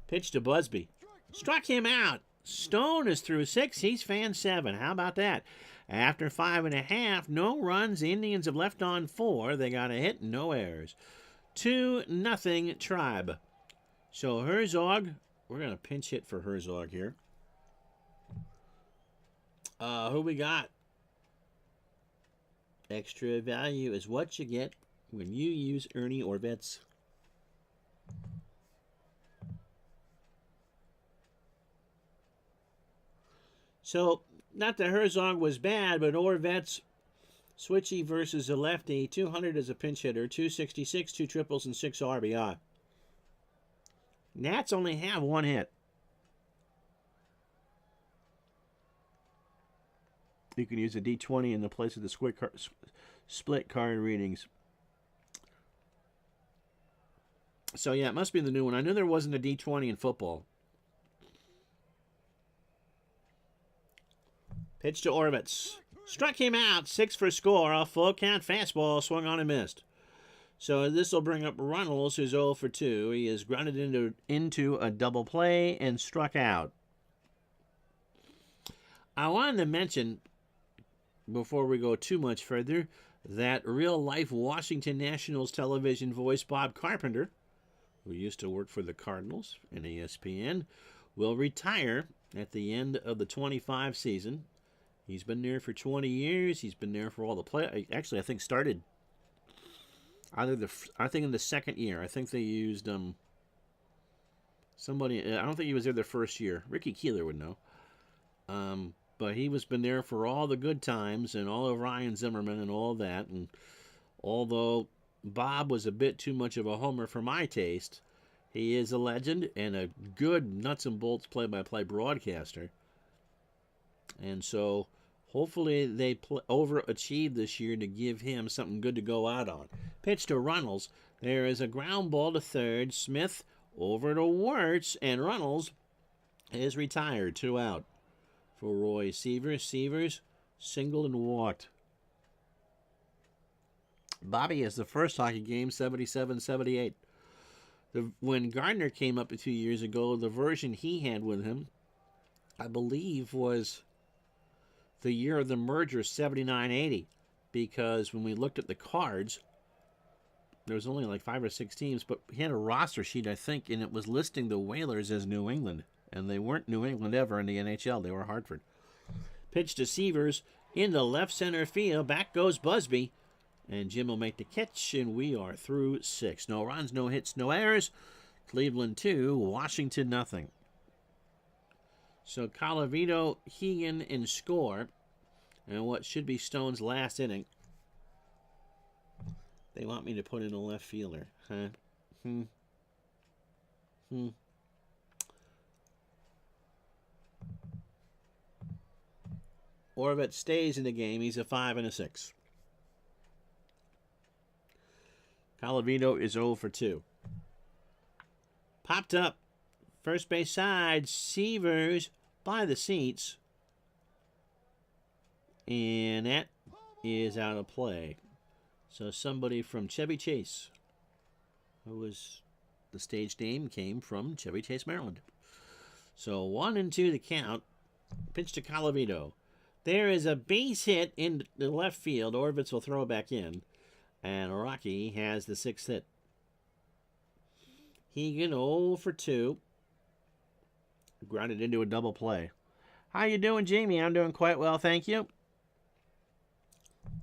[SPEAKER 1] Pitch to Busby. Struck him out. Stone is through 6. He's fan 7. How about that? After 5.5, no runs. The Indians have left on 4. They got a hit, no errors. 2-0 Tribe. So Herzog, we're going to pinch hit for Herzog here. Who we got? Extra value is what you get when you use Ernie Orvetz. So, not that Herzog was bad, but Orvetz, switchy versus a lefty, 200 as a pinch hitter, 266, 2 triples, and 6 RBI. Nats only have 1 hit. You can use a D20 in the place of the split card readings. So, yeah, it must be the new one. I knew there wasn't a D20 in football. Pitch to Orvetz. Struck him out. 6 for score. A full count fastball. Swung on and missed. So this will bring up Runnels, who's 0 for 2. He is grounded into a double play and struck out. I wanted to mention, before we go too much further, that real-life Washington Nationals television voice Bob Carpenter, who used to work for the Cardinals and ESPN, will retire at the end of the 25 season. He's been there for 20 years. He's been there for all the play. Actually, I think started I think in the second year. I think they used somebody. I don't think he was there the first year. Ricky Keeler would know. But he was been there for all the good times and all of Ryan Zimmerman and all that. And although Bob was a bit too much of a homer for my taste, he is a legend and a good nuts and bolts play-by-play broadcaster. And so hopefully they overachieve this year to give him something good to go out on. Pitch to Runnels. There is a ground ball to third. Smith over to Wirtz, and Runnels is retired. 2 out for Roy Sievers. Sievers singled and walked. Bobby has the first hockey game, 77-78. When Gardner came up a few years ago, the version he had with him, I believe, was the year of the merger, 79-80, because when we looked at the cards, there was only like 5 or 6 teams, but he had a roster sheet, I think, and it was listing the Whalers as New England, and they weren't New England ever in the NHL. They were Hartford. Pitch to Sievers into left center field. Back goes Busby, and Jim will make the catch, and we are through 6. No runs, no hits, no errors. Cleveland 2, Washington nothing. So Colavito, Hegan, and score. And what should be Stone's last inning. They want me to put in a left fielder. Huh? Orvetz stays in the game. He's a 5 and a 6. Colavito is 0 for 2. Popped up. First base side. Sievers by the seats. And that is out of play. So somebody from Chevy Chase, who was the stage name, came from Chevy Chase, Maryland. So 1-2 the count. Pitch to Colavito. There is a base hit in the left field. Orvetz will throw it back in. And Rocky has the 6th hit. Hegan 0 for 2. Grounded into a double play. How you doing, Jamie? I'm doing quite well, thank you.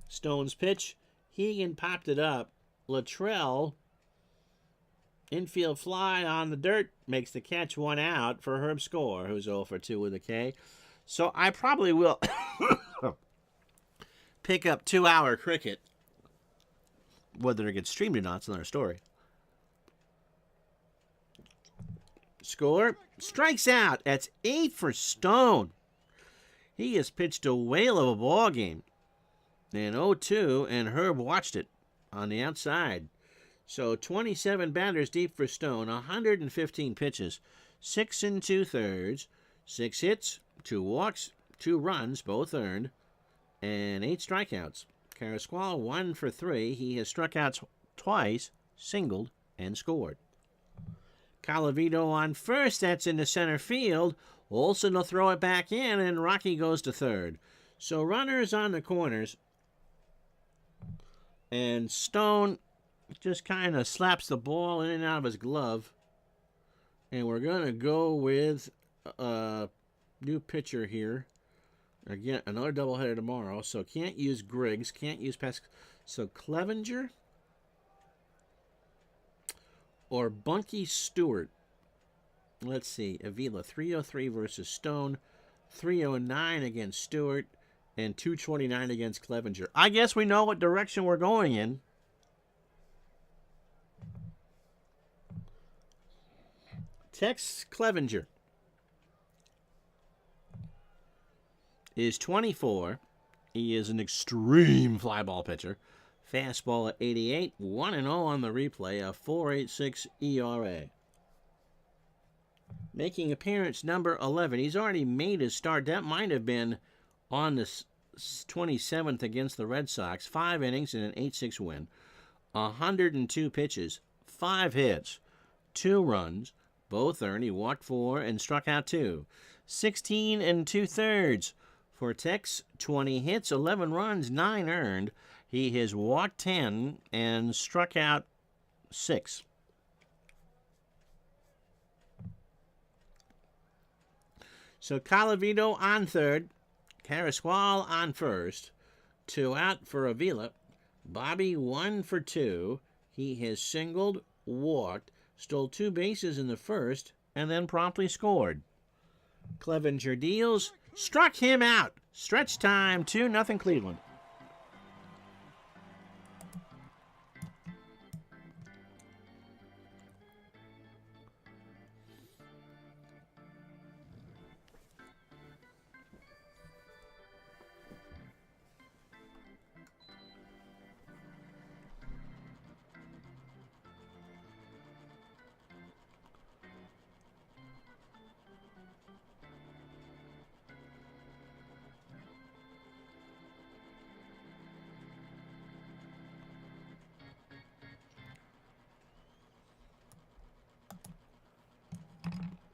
[SPEAKER 1] Stone's pitch. Hegan popped it up. Luttrell, infield fly on the dirt, makes the catch, 1 out for Herb Score, who's 0 for 2 with a K. So I probably will pick up 2-hour cricket. Whether it gets streamed or not is another story. Score. Strikes out. That's 8 for Stone. He has pitched a whale of a ball game. And 0-2, and Herb watched it on the outside. So 27 batters deep for Stone, 115 pitches, 6 2/3, 6 hits, 2 walks, 2 runs, both earned, and 8 strikeouts. Carrasqual 1 for 3. He has struck out twice, singled, and scored. Colavito on first. That's into center field. Olsen will throw it back in, and Rocky goes to third. So runners on the corners. And Stone just kind of slaps the ball in and out of his glove. And we're going to go with a new pitcher here. Again, another doubleheader tomorrow. So can't use Griggs, can't use Pascal. So Clevenger or Bunky Stewart. Let's see. Avila 303 versus Stone, 309 against Stewart, and 229 against Clevenger. I guess we know what direction we're going in. Tex Clevenger is 24. He is an extreme fly ball pitcher. Fastball at 88, 1-0 on the replay, a 4.86 ERA. Making appearance number 11. He's already made his start. That might have been on the 27th against the Red Sox. 5 innings and an 8-6 win. 102 pitches, 5 hits, 2 runs, both earned. He walked 4 and struck out 2. 16 2/3 for Tex. 20 hits, 11 runs, 9 earned. He has walked 10 and struck out 6. So Colavito on third, Carrasqual on first, 2 out for Avila. Bobby 1 for 2. He has singled, walked, stole 2 bases in the first, and then promptly scored. Clevenger deals, struck him out. Stretch time, 2-0 Cleveland.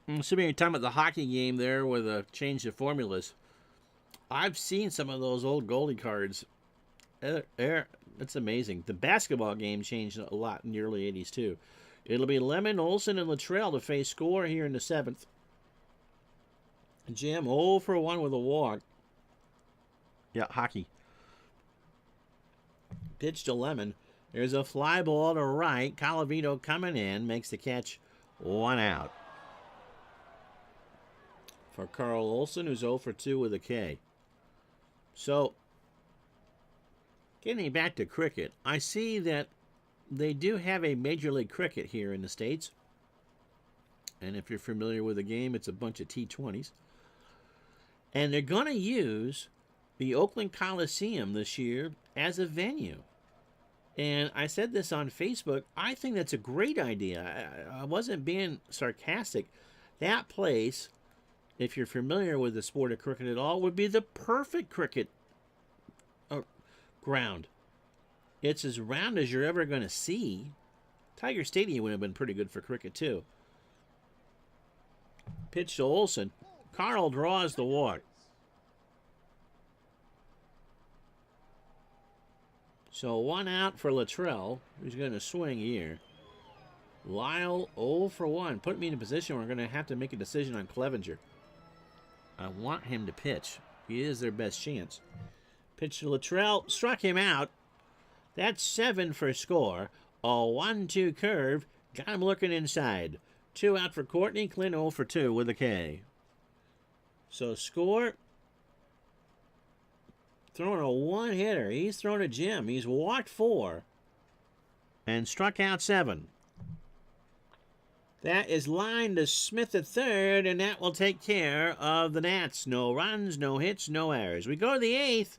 [SPEAKER 1] Assuming you're talking about the hockey game there with a change of formulas. I've seen some of those old goalie cards. It's amazing. The basketball game changed a lot in the early 80s, too. It'll be Lemon, Olsen, and Luttrell to face Score here in the 7th. Jim 0 for 1 with a walk. Yeah, hockey. Pitch to Lemon. There's a fly ball to right. Colavito coming in. Makes the catch. 1 out. For Carl Olsen, who's 0 for 2 with a K. So, getting back to cricket, I see that they do have a Major League Cricket here in the States. And if you're familiar with the game, it's a bunch of T20s. And they're going to use the Oakland Coliseum this year as a venue. And I said this on Facebook. I think that's a great idea. I wasn't being sarcastic. That place, if you're familiar with the sport of cricket at all, would be the perfect cricket ground. It's as round as you're ever going to see. Tiger Stadium would have been pretty good for cricket, too. Pitch to Olsen. Carl draws the walk. So 1 out for Luttrell, who's going to swing here. Lyle 0 for 1. Put me in a position where we're going to have to make a decision on Clevenger. I want him to pitch. He is their best chance. Pitch to Luttrell. Struck him out. That's 7 for Score. A 1-2 curve. Got him looking inside. 2 out for Courtney. Clint 0 for 2 with a K. So Score throwing a 1-hitter. He's thrown a gem. He's walked 4 and struck out 7. That is lined to Smith at third, and that will take care of the Nats. No runs, no hits, no errors. We go to the 8th.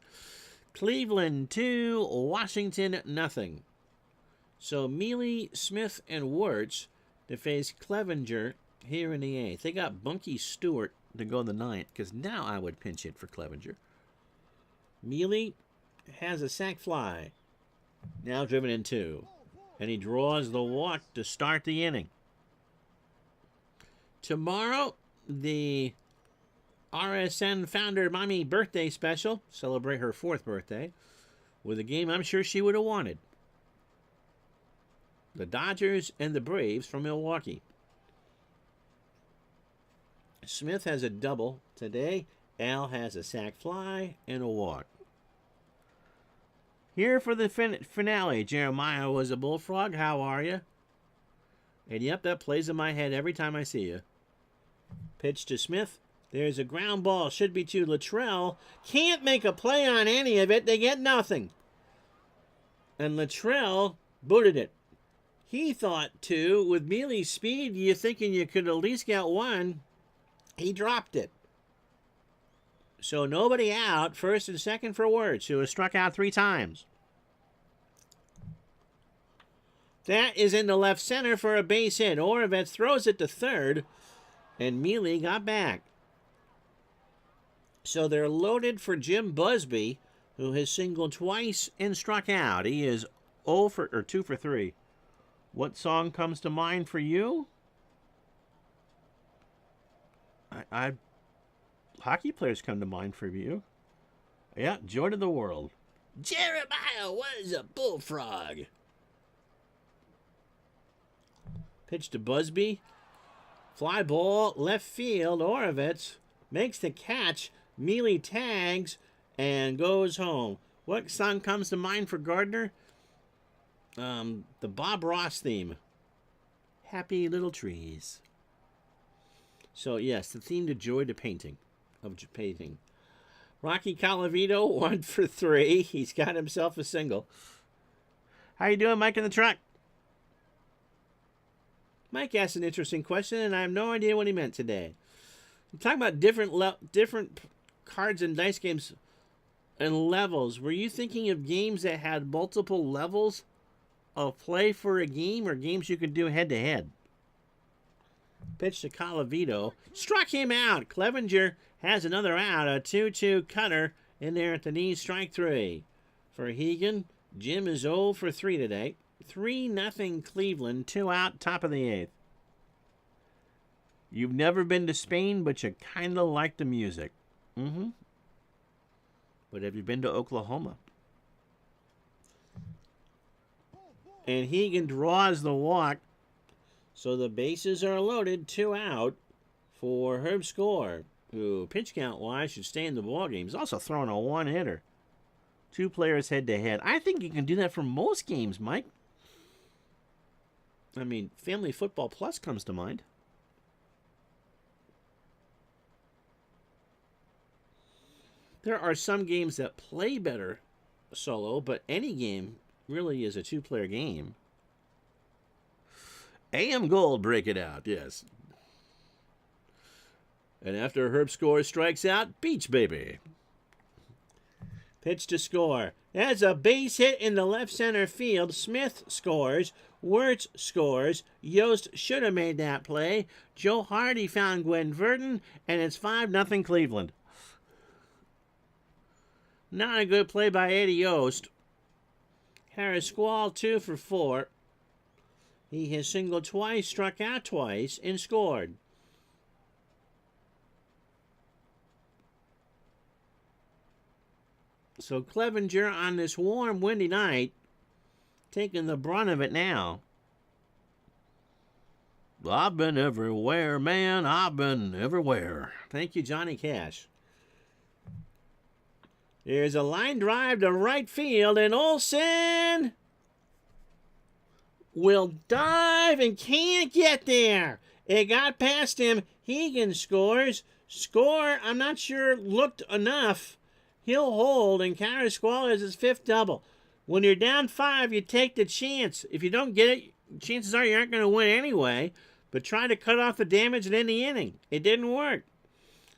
[SPEAKER 1] Cleveland 2, Washington 0. So Mealy, Smith, and Wirtz to face Clevenger here in the 8th. They got Bunky Stewart to go in the 9th, because now I would pinch hit for Clevenger. Mealy has a sac fly. Now driven in 2. And he draws the walk to start the inning. Tomorrow, the RSN founder mommy birthday special. Celebrate her 4th birthday with a game I'm sure she would have wanted. The Dodgers and the Braves from Milwaukee. Smith has a double today. Al has a sac fly and a walk. Here for the finale. Jeremiah was a bullfrog. How are you? And yep, that plays in my head every time I see you. Pitch to Smith. There's a ground ball. Should be to Luttrell. Can't make a play on any of it. They get nothing. And Luttrell booted it. He thought, too, with Mealy's speed, you're thinking you could at least get one. He dropped it. So nobody out. First and second for Wirtz, who was struck out 3 times. That is in the left center for a base hit. Oravets throws it to third, and Mealy got back. So they're loaded for Jim Busby, who has singled twice and struck out. He is 2 for 3. What song comes to mind for you? Hockey players come to mind for you. Yeah, Joy to the World. Jeremiah was a bullfrog. Pitch to Busby. Fly ball, left field. Oravets makes the catch. Mealy tags and goes home. What song comes to mind for Gardner? The Bob Ross theme. Happy Little Trees. So, yes, the theme to joy to painting. Rocky Colavito, 1 for 3. He's got himself a single. How you doing, Mike in the truck? Mike asked an interesting question, and I have no idea what he meant today. I'm talking about different cards and dice games and levels. Were you thinking of games that had multiple levels of play for a game, or games you could do head-to-head? Pitch to Colavito. Struck him out. Clevenger has another out. A 2-2 cutter in there at the knee. Strike 3. For Hegan, Jim is 0 for 3 today. 3-0 Cleveland. 2 out, top of the 8th. You've never been to Spain, but you kind of like the music. But have you been to Oklahoma? And Hegan draws the walk. So the bases are loaded. 2 out for Herb Score, who pitch count-wise should stay in the ballgame. He's also throwing a 1-hitter. 2 players head-to-head. I think you can do that for most games, Mike. I mean, Family Football Plus comes to mind. There are some games that play better solo, but any game really is a 2-player game. AM Gold, break it out, yes. And after Herb Score strikes out, Beach Baby. Pitch to Score. That's a base hit in the left center field. Smith scores. Wirtz scores. Yost should have made that play. Joe Hardy found Gwen Verdon, and it's 5-0 Cleveland. Not a good play by Eddie Yost. Harris Squall 2 for 4. He has singled twice, struck out twice, and scored. So Clevenger on this warm, windy night, taking the brunt of it now. I've been everywhere, man. I've been everywhere. Thank you, Johnny Cash. There's a line drive to right field, and Olsen will dive and can't get there. It got past him. Hegan scores. Score, I'm not sure, looked enough. He'll hold, and Carrasquale has his 5th double. When you're down 5, you take the chance. If you don't get it, chances are you aren't going to win anyway. But try to cut off the damage and end the inning. It didn't work.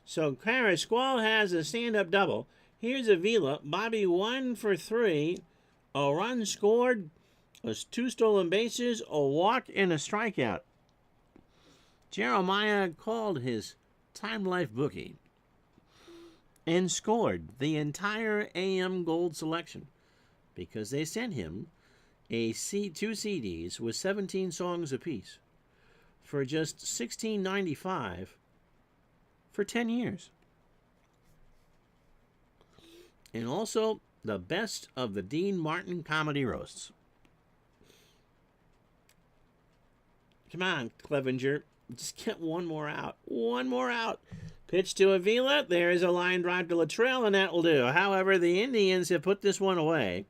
[SPEAKER 1] So Carrasquale has a stand-up double. Here's Avila. Bobby 1 for 3. A run scored. There's 2 stolen bases, a walk, and a strikeout. Jeremiah called his Time Life bookie and scored the entire AM Gold selection because they sent him two CDs with 17 songs apiece for just $16.95 for 10 years. And also the best of the Dean Martin comedy roasts. Come on, Clevenger. Just get one more out. One more out. Pitch to Avila. There is a line drive to Latrell, and that will do. However, the Indians have put this one away.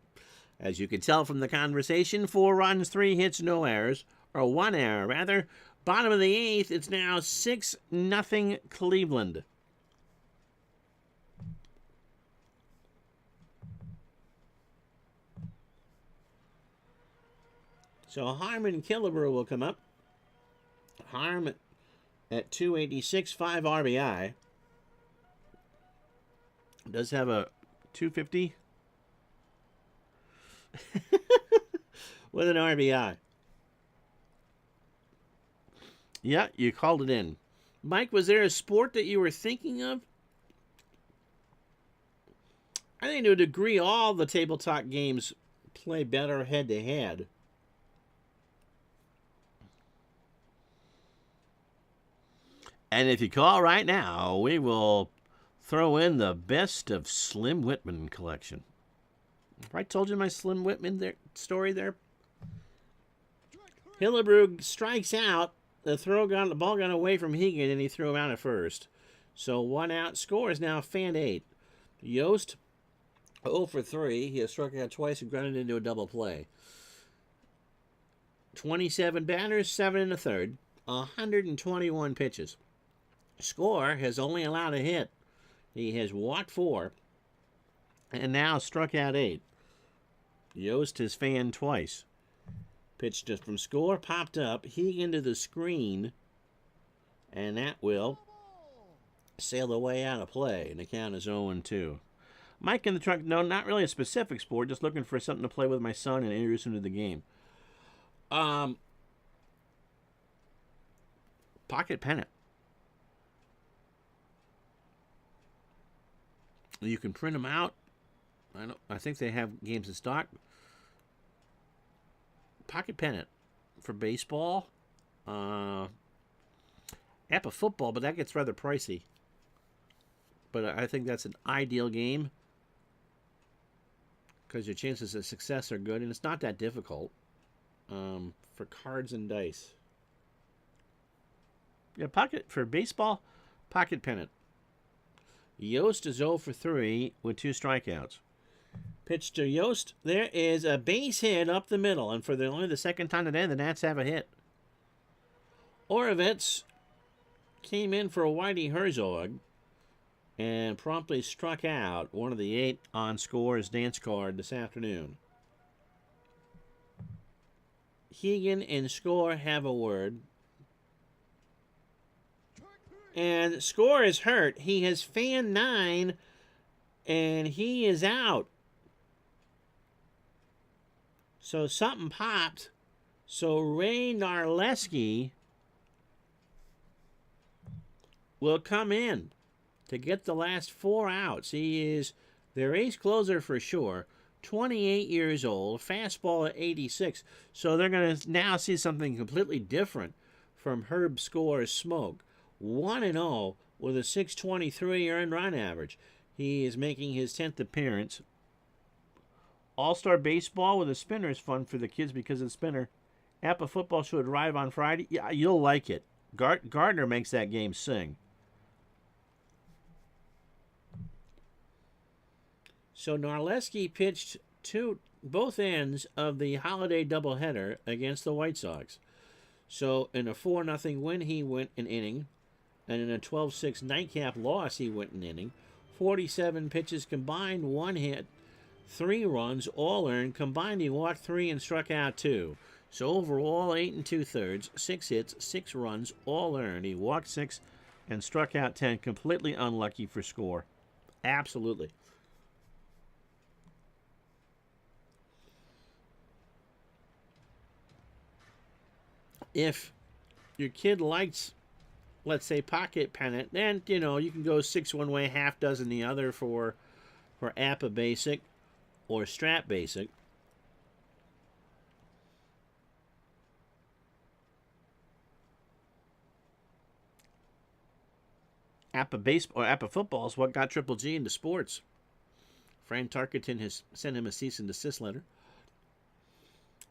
[SPEAKER 1] As you can tell from the conversation, 4 runs, 3 hits, no errors. Or 1 error, rather. Bottom of the 8th, it's now 6-0 Cleveland. So Harmon Killebrew will come up. Harm at 286, 5 RBI. Does have a 250 with an RBI. Yeah, you called it in. Mike, was there a sport that you were thinking of? I think to a degree all the tabletop games play better head-to-head. And if you call right now, we will throw in the best of Slim Whitman collection. I told you my Slim Whitman story there. Hillebrew strikes out. The ball got away from Hegan, and he threw him out at first. So 1 out. Score is now fan 8. Yost 0 for 3. He has struck out twice and grounded into a double play. 27 batters, 7 1/3. 121 pitches. Score has only allowed a hit. He has walked 4 and now struck out 8. Yost has fanned twice. Pitch just from Score, popped up, Hegan to the screen, and that will sail away out of play, and the count is 0-2. Mike in the truck, no, not really a specific sport, just looking for something to play with my son and introduce him to the game. Pocket pennant. You can print them out. I think they have games in stock. Pocket pennant for baseball. App of football, but that gets rather pricey. But I think that's an ideal game because your chances of success are good, and it's not that difficult for cards and dice. Yeah, pocket for baseball, pocket pennant. Yost is 0 for 3 with 2 strikeouts. Pitch to Yost. There is a base hit up the middle, and for only the second time today, the Nats have a hit. Orovitz came in for Whitey Herzog and promptly struck out one of the 8 on Score's dance card this afternoon. Hegan and Score have a word. And Score is hurt. He has fanned 9, and he is out. So something popped. So Ray Narleski will come in to get the last 4 outs. He is their ace closer for sure. 28 years old, fastball at 86. So they're going to now see something completely different from Herb Score's smoke. 1-0 with a 623 earned run average. He is making his 10th appearance. All-Star Baseball with a spinner is fun for the kids because of the spinner. App of Football should arrive on Friday. Yeah, you'll like it. Gardner makes that game sing. So Narleski pitched to both ends of the holiday doubleheader against the White Sox. So in a 4-0 win, he went an inning. And in a 12-6 nightcap loss, he went an inning. 47 pitches combined, 1 hit, 3 runs, all earned. Combined, he walked 3 and struck out 2. So overall, 8 2/3, 6 hits, 6 runs, all earned. He walked 6 and struck out 10. Completely unlucky for Score. Absolutely. If your kid likes, let's say, pocket pennant, then, you can go 6 one way, half dozen the other for APA Basic or Strat Basic. APA baseball or APA football is what got Triple G into sports. Fran Tarkenton has sent him a cease and desist letter.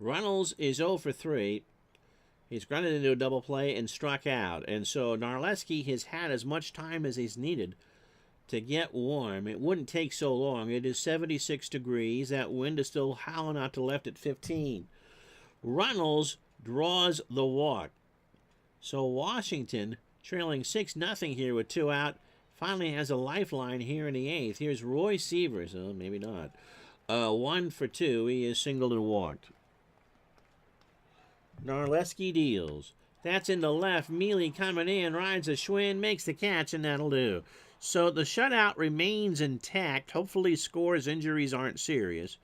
[SPEAKER 1] Runnels is 0 for 3. He's grunted into a double play and struck out. And so Narleski has had as much time as he's needed to get warm. It wouldn't take so long. It is 76 degrees. That wind is still howling out to left at 15. Runnels draws the walk. So Washington, trailing 6-0 here with 2 out, finally has a lifeline here in the 8th. Here's Roy Sievers. Oh, maybe not. 1 for 2. He is singled and walked. Narleski deals. That's in the left. Mealy coming in, rides a Schwinn, makes the catch, and that'll do. So the shutout remains intact. Hopefully scores, injuries aren't serious.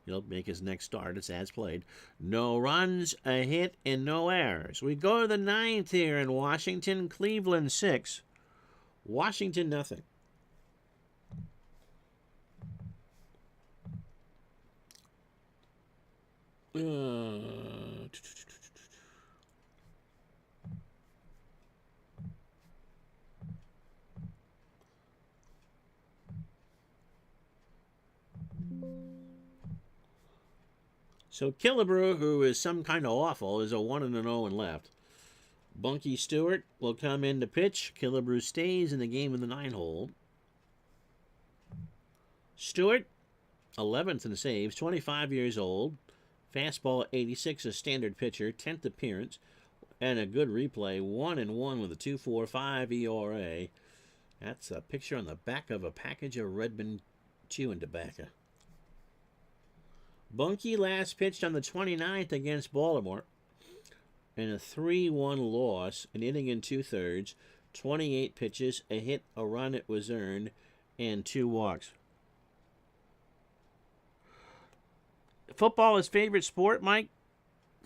[SPEAKER 1] He'll make his next start. It's as played. No runs, a hit, and no errors. We go to the 9th here in Washington. Cleveland 6. Washington nothing. So Killebrew, who is some kind of awful, is a 1-0 and left. Bunky Stewart will come in to pitch. Killebrew stays in the game in the 9-hole. Stewart, 11th in saves, 25 years old. Fastball 86, a standard pitcher, 10th appearance, and a good replay. 1-1 with a 2.45 ERA. That's a picture on the back of a package of Redmond chewing tobacco. Bunky last pitched on the 29th against Baltimore in a 3-1 loss, an inning and 2/3, 28 pitches, a hit, a run, it was earned, and 2 walks. Football his favorite sport, Mike?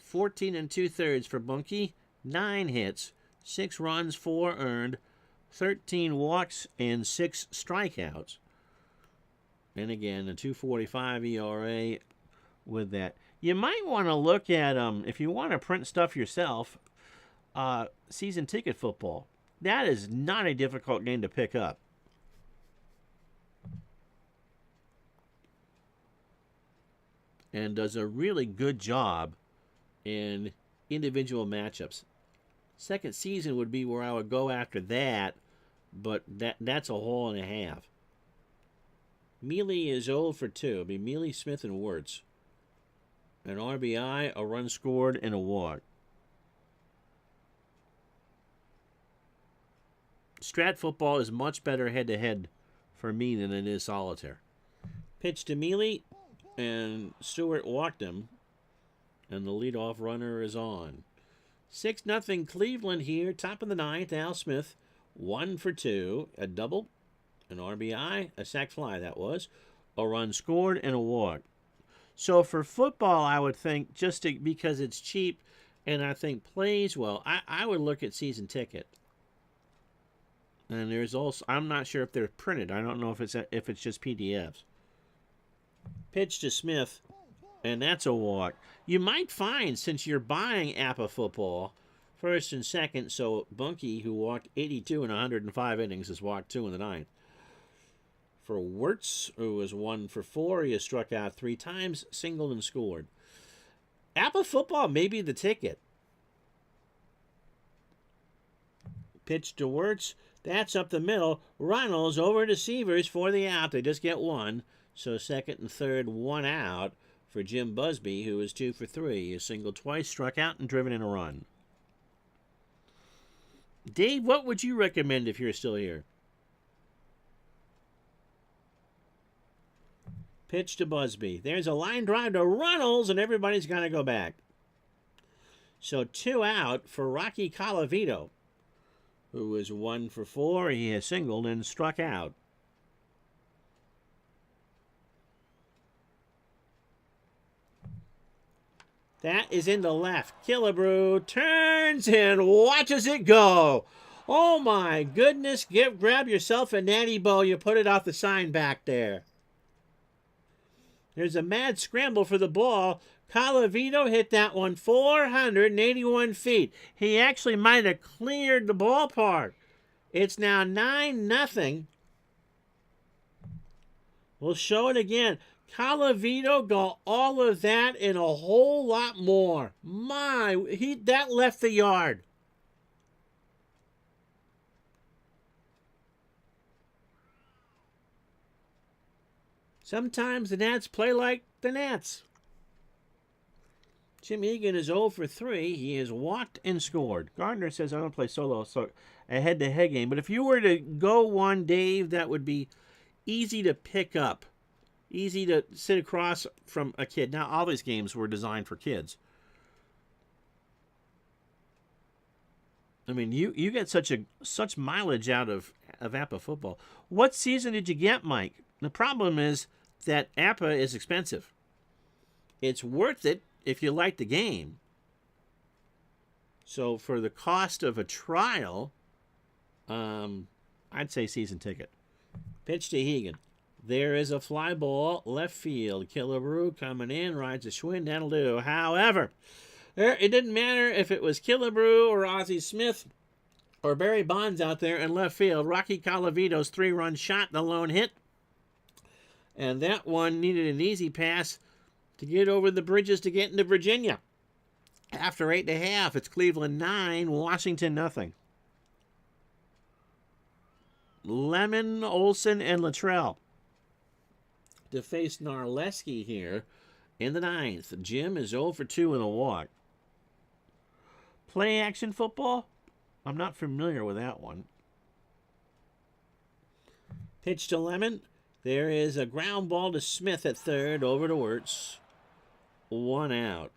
[SPEAKER 1] 14 2/3 for Bunky, 9 hits, 6 runs, 4 earned, 13 walks, and 6 strikeouts. And again, a 2.45 ERA with that. You might want to look at, if you want to print stuff yourself, season ticket football. That is not a difficult game to pick up. And does a really good job in individual matchups. Second season would be where I would go after that, but that's a hole and a half. Mealy is 0 for 2. It'll be Mealy, Smith, and Wirtz. An RBI, a run scored, and a walk. Strat football is much better head-to-head for me than it is solitaire. Pitch to Mealy, and Stewart walked him, and the leadoff runner is on. 6-0 Cleveland here, top of the 9th. Al Smith, 1 for 2, a double, an RBI, a sac fly that was, a run scored, and a walk. So for football, I would think, because it's cheap and I think plays well, I would look at season ticket. And there's also, I'm not sure if they're printed. I don't know if it's just PDFs. Pitch to Smith, and that's a walk. You might find, since you're buying APA football, first and second, so Bunky, who walked 82 in 105 innings, has walked 2 in the 9th. For Wirtz, who was 1 for 4, he has struck out 3 times, singled and scored. APA football may be the ticket. Pitch to Wirtz, that's up the middle. Runnels over to Sievers for the out. They just get 1. So second and third, 1 out for Jim Busby, who is 2 for 3. He has singled twice, struck out, and driven in a run. Dave, what would you recommend if you're still here? Pitch to Busby. There's a line drive to Runnels, and everybody's got to go back. So 2 out for Rocky Colavito, who is 1 for 4. He has singled and struck out. That is in the left. Killebrew turns and watches it go. Oh my goodness. Grab yourself a natty bow. You put it off the sign back there. There's a mad scramble for the ball. Colavito hit that one 481 feet. He actually might have cleared the ballpark. It's now 9-0. We'll show it again. Colavito got all of that and a whole lot more. That left the yard. Sometimes the Nats play like the Nats. Jim Egan is 0 for 3. He has walked and scored. Gardner says, I don't play solo, so a head-to-head game. But if you were to go one, Dave, that would be easy to pick up. Easy to sit across from a kid. Now, all these games were designed for kids. I mean, you get such mileage out of APA football. What season did you get, Mike? The problem is that APA is expensive. It's worth it if you like the game. So for the cost of a trial, I'd say season ticket. Pitch to Hegan. There is a fly ball, left field. Killebrew coming in, rides a Schwinn. That'll do. However, it didn't matter if it was Killebrew or Ozzie Smith or Barry Bonds out there in left field. Rocky Colavito's 3-run shot, the lone hit. And that one needed an easy pass to get over the bridges to get into Virginia. After 8.5, it's Cleveland 9, Washington 0. Lemon, Olson, and Luttrell to face Narleski here in the 9th. Jim is 0 for 2 with a walk. Play action football? I'm not familiar with that one. Pitch to Lemon. There is a ground ball to Smith at third, over to Wirtz. 1 out.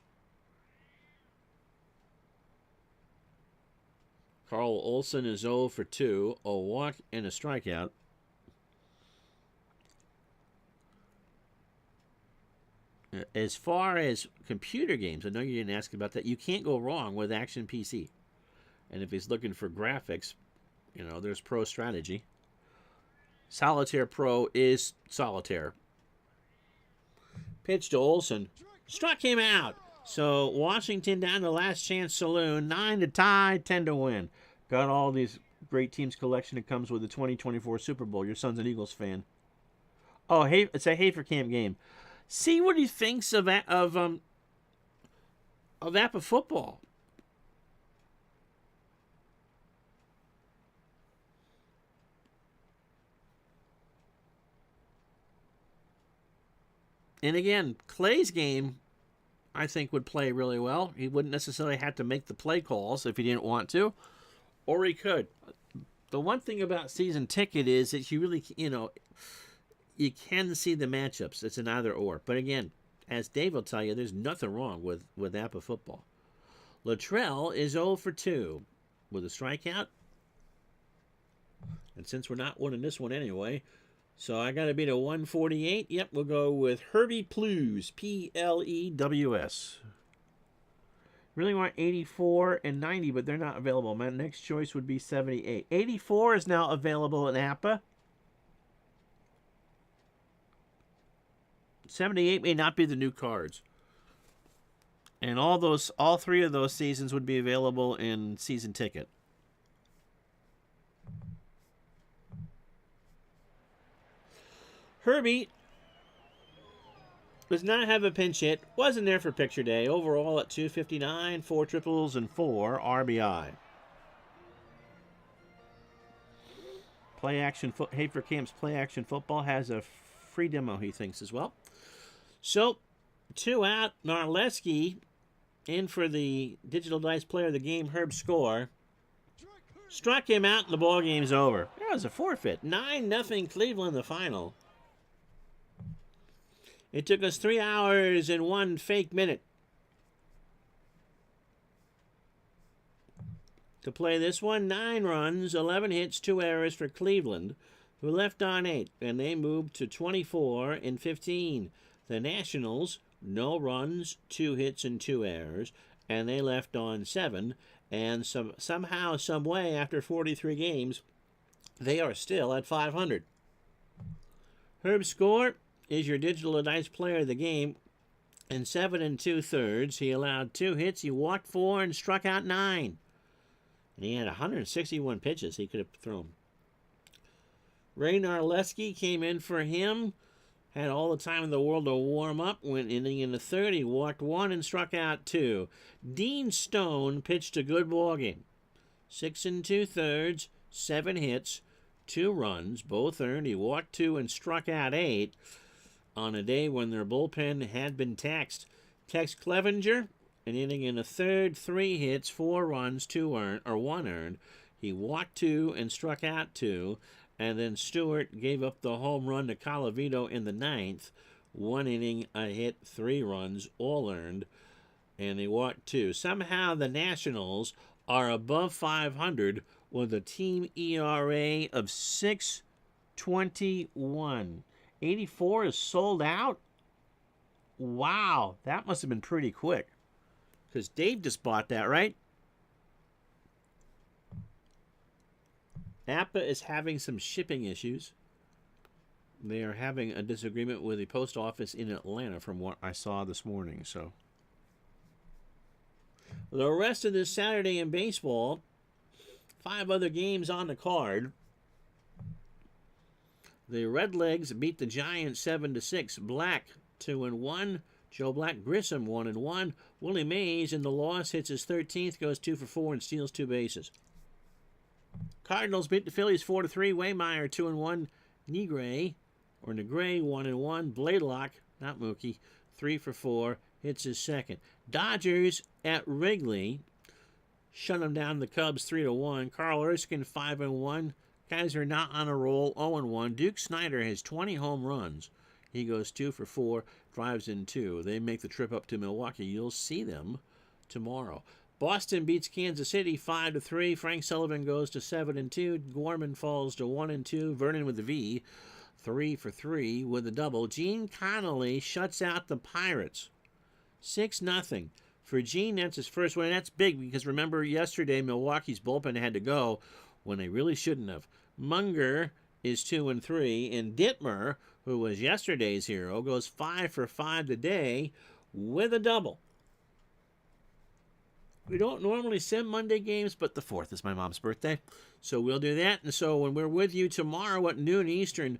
[SPEAKER 1] Carl Olson is 0 for 2, a walk and a strikeout. As far as computer games, I know you didn't ask about that. You can't go wrong with Action PC. And if he's looking for graphics, there's Pro Strategy. Solitaire Pro is Solitaire. Pitch to Olson. Struck him out. So Washington down to Last Chance Saloon. 9 to tie, 10 to win. Got all these great teams collection that comes with the 2024 Super Bowl. Your son's an Eagles fan. Oh, hey, it's a Havercamp game. See what he thinks of APA football. And again, Clay's game, I think, would play really well. He wouldn't necessarily have to make the play calls if he didn't want to, or he could. The one thing about season ticket is that you really, you can see the matchups. It's an either or. But again, as Dave will tell you, there's nothing wrong with APA football. Luttrell is 0 for 2 with a strikeout. And since we're not winning this one anyway, so I got to beat a 148. Yep, we'll go with Herbie Plews, Plews. Really want 84 and 90, but they're not available. My next choice would be 78. 84 is now available in APA. 78 may not be the new cards. And all 3 of those seasons would be available in season ticket. Herbie does not have a pinch hit. Wasn't there for picture day. Overall at 259, 4 triples, and 4 RBI. Havercamp's Play Action Football has a free demo, he thinks, as well. So, 2 out. Narleski in for the Digital Dice Player of the Game, Herb Score. Struck him out and the ball game's over. That was a forfeit. 9-0 Cleveland the final. It took us 3 hours and 1 fake minute to play this one. 9 runs, 11 hits, 2 errors for Cleveland, who left on 8, and they moved to 24 and 15. The Nationals no runs, 2 hits, and 2 errors, and they left on 7. And somehow, some way, after 43 games, they are still at 500. Herb Score is your digital dice player of the game. In 7 2/3, he allowed 2 hits, he walked 4, and struck out 9. And he had 161 pitches he could have thrown. Ray Narleski came in for him. Had all the time in the world to warm up. Went inning in the 3rd. He walked 1 and struck out 2. Dean Stone pitched a good ball game. 6 2/3, 7 hits, 2 runs, both earned. He walked 2 and struck out 8 on a day when their bullpen had been taxed. Tex Clevenger, an inning in the 3rd, 3 hits, 4 runs, 1 earned. He walked 2 and struck out 2. And then Stewart gave up the home run to Colavito in the 9th. 1 inning, a hit, 3 runs, all earned. And he walked 2. Somehow the Nationals are above 500 with a team ERA of 6.21. 84 is sold out? Wow, that must have been pretty quick. Because Dave just bought that, right? Napa is having some shipping issues. They are having a disagreement with the post office in Atlanta from what I saw this morning. So the rest of this Saturday in baseball, 5 other games on the card. The Redlegs beat the Giants 7-6. Black 2-1. Joe Black Grissom 1-1. Willie Mays in the loss hits his 13th, goes 2 for 4 and steals 2 bases. Cardinals beat the Phillies 4-3. Waymeyer 2-1. Negre 1-1. Blaylock, not Mookie, 3 for 4, hits his 2nd. Dodgers at Wrigley shut them down. The Cubs 3-1. Carl Erskine 5-1. Guys are not on a roll, 0-1. Duke Snider has 20 home runs. He goes 2 for 4, drives in 2. They make the trip up to Milwaukee. You'll see them tomorrow. Boston beats Kansas City 5-3. Frank Sullivan goes to 7-2. Gorman falls to 1-2. Vernon with the V, 3 for 3 with a double. Gene Connolly shuts out the Pirates 6-0. For Gene, that's his first win. That's big because remember yesterday Milwaukee's bullpen had to go when they really shouldn't have. Munger is 2-3, and Dittmer, who was yesterday's hero, goes 5 for 5 today with a double. We don't normally send Monday games, but the 4th is my mom's birthday, so we'll do that. And so when we're with you tomorrow at noon Eastern,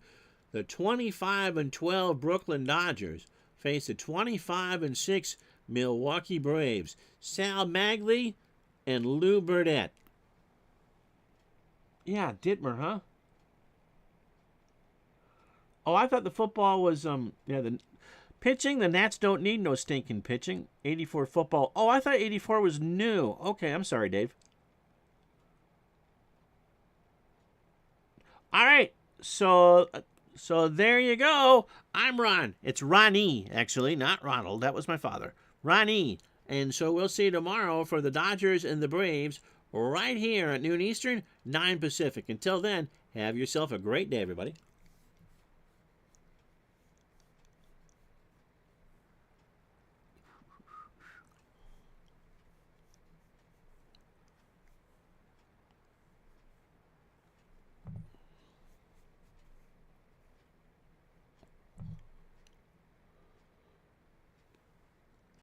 [SPEAKER 1] the 25-12 Brooklyn Dodgers face the 25-6 Milwaukee Braves. Sal Magley and Lou Burdett. Yeah, Dittmer, huh? Oh, I thought the football was the pitching. The Nats don't need no stinking pitching. 84 football. Oh, I thought 84 was new. Okay, I'm sorry, Dave. All right, so there you go. I'm Ron. It's Ronnie, actually, not Ronald. That was my father. Ronnie. And so we'll see you tomorrow for the Dodgers and the Braves right here at noon Eastern, 9 Pacific. Until then, have yourself a great day, everybody.